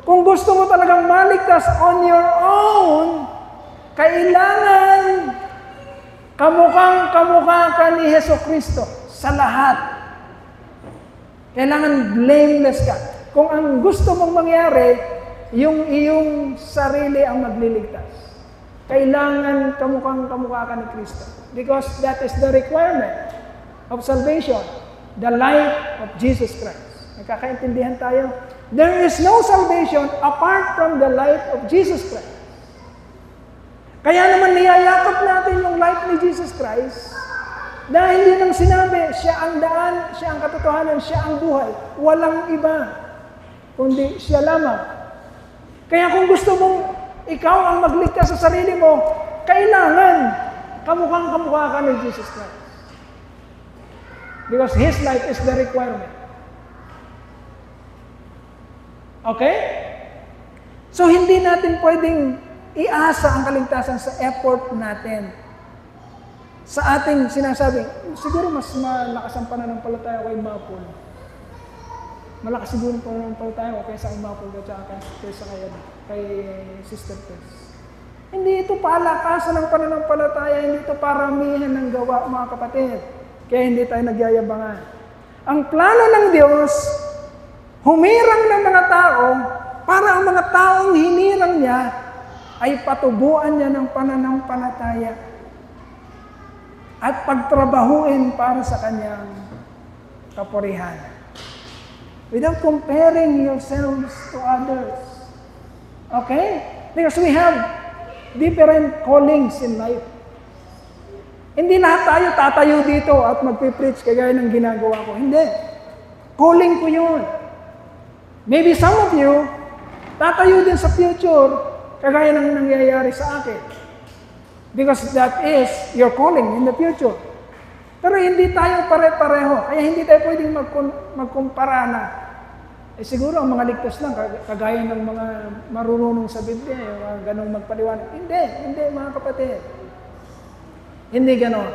Kung gusto mo talagang maligtas on your own, kailangan kamukhang-kamukha ka ni Jesucristo sa lahat. Kailangan blameless ka. Kung ang gusto mong mangyari, yung iyong sarili ang magliligtas. Kailangan kamukhang-kamukha ka ni Kristo. Because that is the requirement of salvation, the life of Jesus Christ. Nagkakaintindihan tayo? There is no salvation apart from the life of Jesus Christ. Kaya naman niyayakap natin yung life ni Jesus Christ dahil yun ang sinabi, siya ang daan, siya ang katotohanan, siya ang buhay. Walang iba, kundi siya lamang. Kaya kung gusto mong ikaw ang magligtas sa sarili mo, kailangan kamukhang-kamukha ka ni Jesus Christ. Because His life is the requirement. Okay? So, hindi natin pwedeng iasa ang kaligtasan sa effort natin. Sa ating sinasabi, siguro mas malakas ang pananampalataya kay Mapol. Malakas siguro ang pananampalataya ko kaysa kay Mapol at kaysa kay Sister Tess. Hindi ito palakasan ng pananampalataya, hindi ito paramihan ng gawa, mga kapatid. Kaya hindi tayo nagyayabangan. Ang plano ng Diyos, humirang ng mga tao para ang mga taong hinirang niya ay patubuan niya ng pananampalataya at pagtrabahuin para sa kanyang kapurihan. Without comparing yourselves to others. Okay? Because we have different callings in life. Hindi lahat tayo tatayo dito at magpipreach kagaya ng ginagawa ko. Hindi. Calling ko yun. Maybe some of you, tatayo din sa future, kagaya ng nangyayari sa akin. Because that is your calling in the future. Pero hindi tayo pare-pareho. Kaya hindi tayo pwedeng magkumpara na. Siguro ang mga ligtas lang, kagaya ng mga marunong sa Biblia, yung mga ganong magpaliwanag. Hindi mga kapatid. Hindi ganon.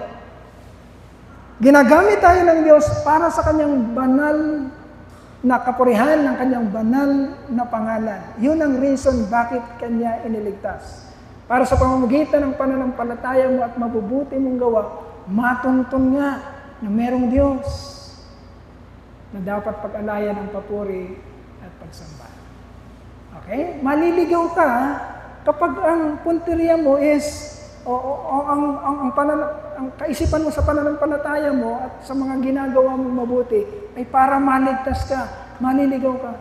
Ginagamit tayo ng Diyos para sa kanyang banal na kapurihan ng kanyang banal na pangalan. Yun ang reason bakit kanya iniligtas. Para sa pamamagitan ng pananampalataya mo at mabubuti mong gawa, matuntun nga na merong Diyos na dapat pag-alayan ng papuri at pagsamba. Okay? Maliligaw ka kapag ang punteriya mo is ang kaisipan mo sa pananampalataya mo at sa mga ginagawa mong mabuti ay para maligtas ka, maliligaw ka.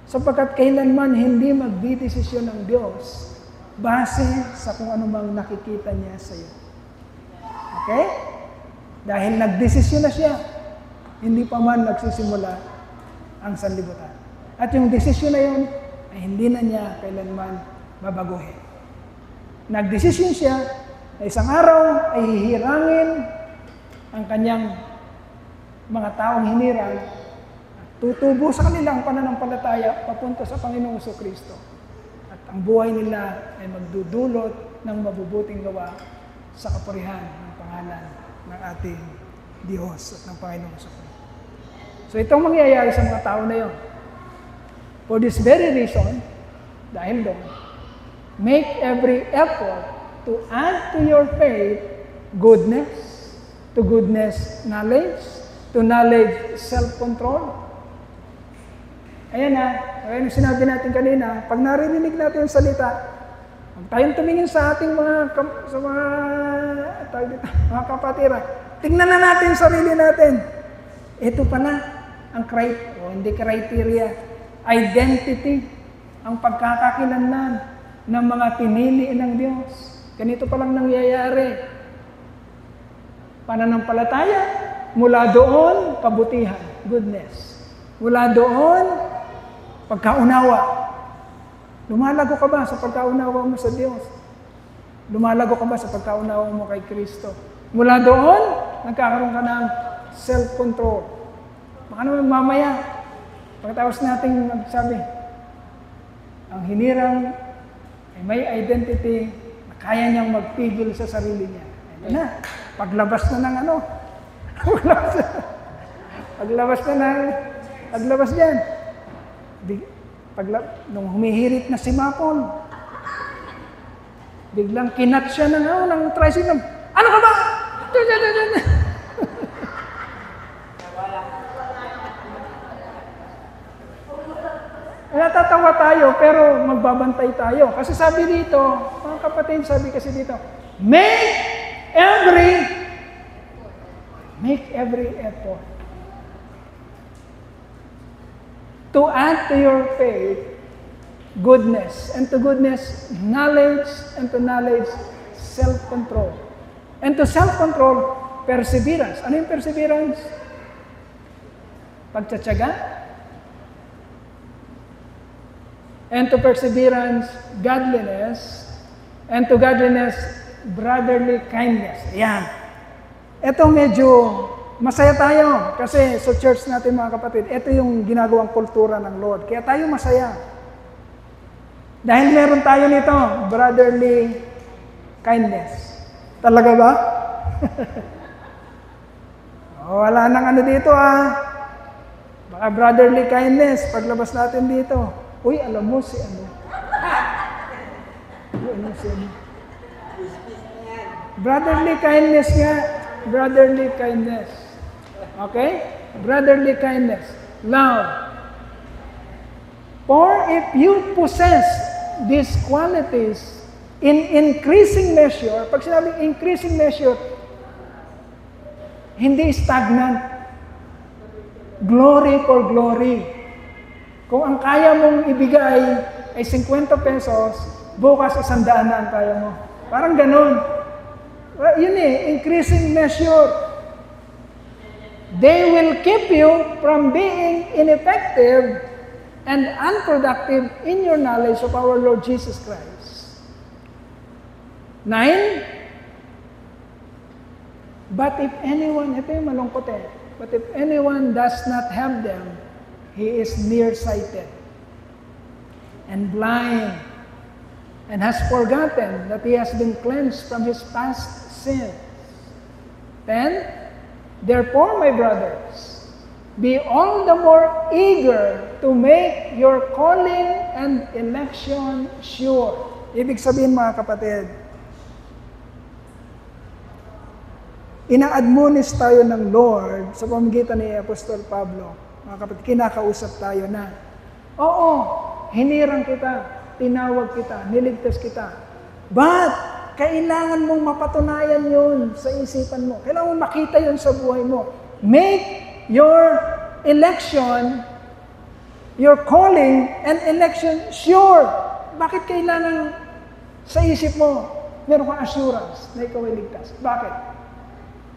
Sapagkat kailanman hindi magdidesisyon ng Diyos base sa kung ano mang nakikita niya sa iyo. Okay? Dahil nagdesisyon na siya, hindi pa man nagsisimula ang sanlibutan. At yung desisyon na yun ay hindi na niya kailanman babaguhin. Nagdesisyon siya na isang araw ay hihirangin ang kanyang mga taong hinirang at tutubo sa kanila ang pananampalataya papunta sa Panginoong Kristo. At ang buhay nila ay magdudulot ng mabubuting gawa sa kapurihan ng pangalan ng ating Diyos at ng Panginoong Kristo. So itong mangyayari sa mga tao na yon. For this very reason, dahil doon, make every effort to add to your faith goodness, to goodness knowledge, to knowledge self-control. Ayan na, ayan yung sinabi natin kanina, pag narinig natin yung salita, huwag tayong tumingin sa ating mga kapatiran. Tingnan na natin yung sarili natin. Ito pala ang criteria, identity, ang pagkakakilanlan ng mga pinili ng Diyos. Ganito palang nangyayari. Pananampalataya, mula doon, kabutihan, goodness. Mula doon, pagkaunawa. Lumalago ka ba sa pagkaunawa mo sa Diyos? Lumalago ka ba sa pagkaunawa mo kay Kristo? Mula doon, nagkakaroon ka ng self-control. Baka naman mamaya, pagkatapos nating magsabi, ang hinirang ay may identity na kaya niyang magpigil sa sarili niya. Ito na, paglabas na ng ano, paglabas dyan. Nung humihirit na si Mapon, biglang kinat siya ng tricycle. Ano ka ba? Natatawa tayo, pero magbabantay tayo. Kasi sabi dito, mga kapatid, sabi kasi dito, make every effort to add to your faith goodness, and to goodness, knowledge, and to knowledge, self-control. And to self-control, perseverance. Ano yung perseverance? Pagtsatsaga. And to perseverance, godliness. And to godliness, brotherly kindness. Ayan. Ito medyo masaya tayo. Kasi sa church natin mga kapatid, ito yung ginagawang kultura ng Lord. Kaya tayo masaya. Dahil meron tayo nito, brotherly kindness. Talaga ba? Wala nang ano dito Baka brotherly kindness, paglabas natin dito. Uy, alam mo si ano. Brotherly kindness nga. Brotherly kindness. Okay? Brotherly kindness. Love. For if you possess these qualities in increasing measure, pag sinabing increasing measure, hindi stagnant. Glory for glory. Kung ang kaya mong ibigay ay 50 pesos, bukas 100 na ang kaya mo. Parang ganun. Yun increasing measure. They will keep you from being ineffective and unproductive in your knowledge of our Lord Jesus Christ. 9. But if anyone, ito yung malungkot but if anyone does not have them, he is nearsighted and blind and has forgotten that he has been cleansed from his past sins. 10. Therefore, my brothers, be all the more eager to make your calling and election sure. Ibig sabihin mga kapatid, ina-admonish tayo ng Lord sa pamamagitan ni Apostol Pablo. Mga kapatid, kinakausap tayo na, oo, hinirang kita, tinawag kita, niligtas kita. But, kailangan mong mapatunayan yun sa isipan mo. Kailangan mong makita yun sa buhay mo. Make your election, your calling and election sure. Bakit kailangan sa isip mo meron kang assurance na ikaw ay ligtas? Bakit?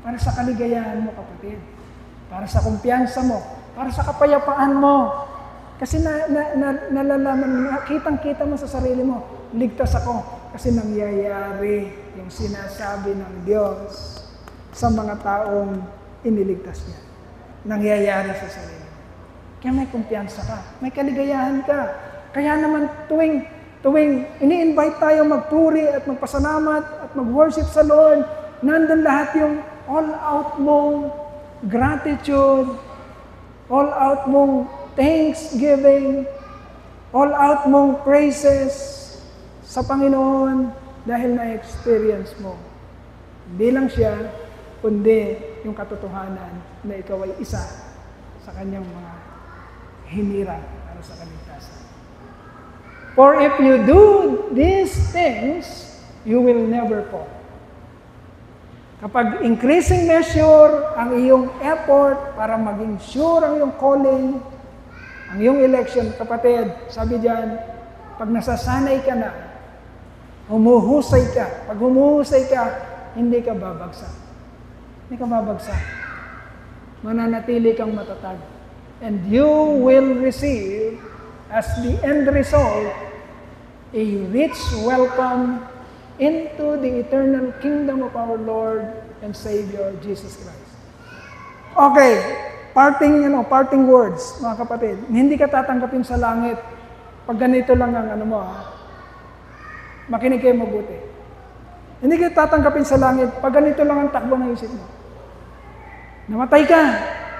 Para sa kaligayahan mo, kapatid. Para sa kumpiyansa mo. Para sa kapayapaan mo. Kasi nalalaman, kitang-kita mo sa sarili mo, ligtas ako. Kasi nangyayari yung sinasabi ng Diyos sa mga taong iniligtas niya. Nangyayari sa sarili. Kaya may kumpiyansa ka. May kaligayahan ka. Kaya naman tuwing ini-invite tayo magpuri at magpasalamat at mag-worship sa Lord, nandun lahat yung all-out mong gratitude, all-out mong thanksgiving, all-out mong praises sa Panginoon dahil na-experience mo. Hindi lang siya, kundi yung katotohanan na ikaw ay isa sa kanyang mga hinirang para sa kaligtasan. For if you do these things, you will never fall. Kapag increasing measure ang iyong effort para maging sure ang iyong calling, ang iyong election, kapatid, sabi diyan, pag nasasanay ka na, humuhusay ka. Pag humuhusay ka, hindi ka babagsak. Hindi ka babagsak. Mananatili kang matatag. And you will receive, as the end result, a rich welcome into the eternal kingdom of our Lord and Savior, Jesus Christ. Okay, parting words, mga kapatid. Hindi ka tatanggapin sa langit pag ganito lang ang makinig kayo mabuti. Hindi ka tatanggapin sa langit pag ganito lang ang takbo ng isip mo. Namatay ka,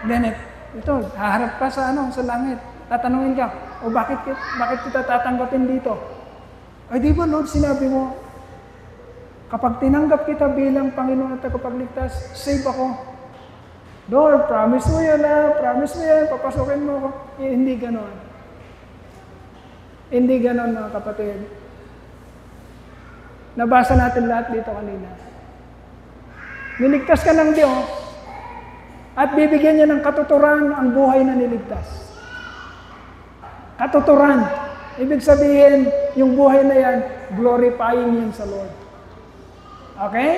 then ito, haharap ka sa langit. Tatanungin ka, bakit kita tatanggapin dito? Ay di ba Lord, sinabi mo, kapag tinanggap kita bilang Panginoon at Tagapagligtas, save ako. Lord, promise mo yan papasukin mo ako. Hindi ganon. Hindi ganon, mga kapatid. Nabasa natin lahat dito kanina. Niligtas ka ng Diyos at bibigyan niya ng katuturan ang buhay na niligtas. Katuturan. Ibig sabihin, yung buhay na yan, glorifying yan sa Lord. Okay?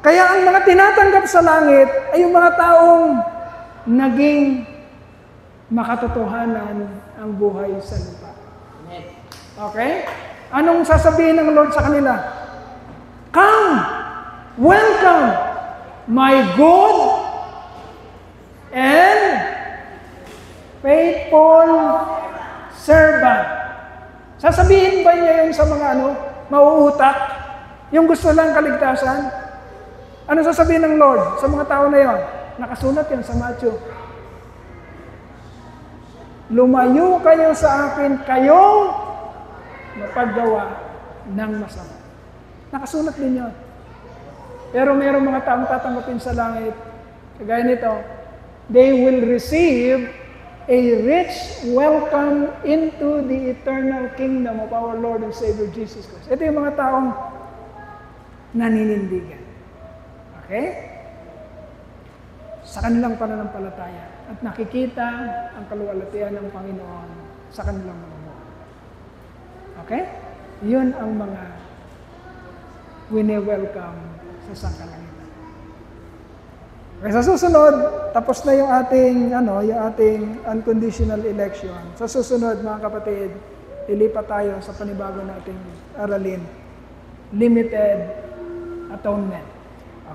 Kaya ang mga tinatanggap sa langit ay yung mga taong naging makatotohanan ang buhay sa lupa. Okay? Anong sasabihin ng Lord sa kanila? Come! Welcome! My good and faithful servant. Sasabihin ba niya yun sa mga mauutak? Yung gusto lang kaligtasan? Ano sasabihin ng Lord sa mga tao na yon? Nakasulat yan sa Matthew. Lumayo kayo sa akin, kayong mapaggawa ng masama. Nakasulat din yun. Pero mayroong mga taong tatanggapin sa langit, kagaya nito, they will receive a rich welcome into the eternal kingdom of our Lord and Savior Jesus Christ. Ito yung mga taong naninindigan. Okay? Sa kanilang pananampalataya at nakikita ang kaluwalhatian ng Panginoon sa kanilang mga buhay. Okay? Yun ang mga wini-welcome sa sangkalangitan. Okay, sa susunod, tapos na yung ating unconditional election. Sa susunod, mga kapatid, ilipat tayo sa panibago nating aralin. Limited atonement.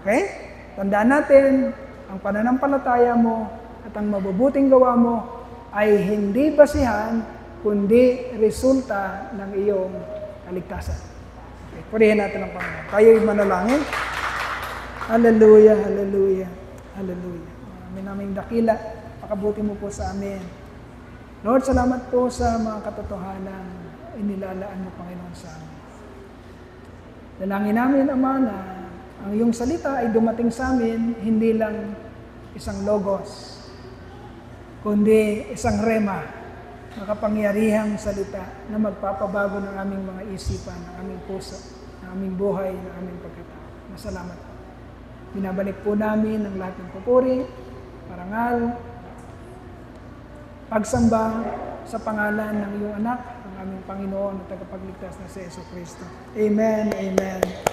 Okay? Tandaan natin, ang pananampalataya mo at ang mabubuting gawa mo ay hindi basihan, kundi resulta ng iyong kaligtasan. Okay, purihin natin ang Panginoon. Tayo'y manalangin. Hallelujah, hallelujah, hallelujah. Amin naming dakila, pakabuti mo po sa amin. Lord, salamat po sa mga katotohanan inilalaan mo, Panginoon, sa amin. Dalangin namin, Ama, na ang iyong salita ay dumating sa amin, hindi lang isang logos, kundi isang rema, makapangyarihang salita na magpapabago ng aming mga isipan, ng aming puso, ng aming buhay, ng aming pagkatao. Masalamat po. Binabalik po namin ang lahat ng papuri, parangal, pagsamba sa pangalan ng iyong anak, ang aming Panginoon at tagapagligtas na si Jesu Cristo. Amen, amen.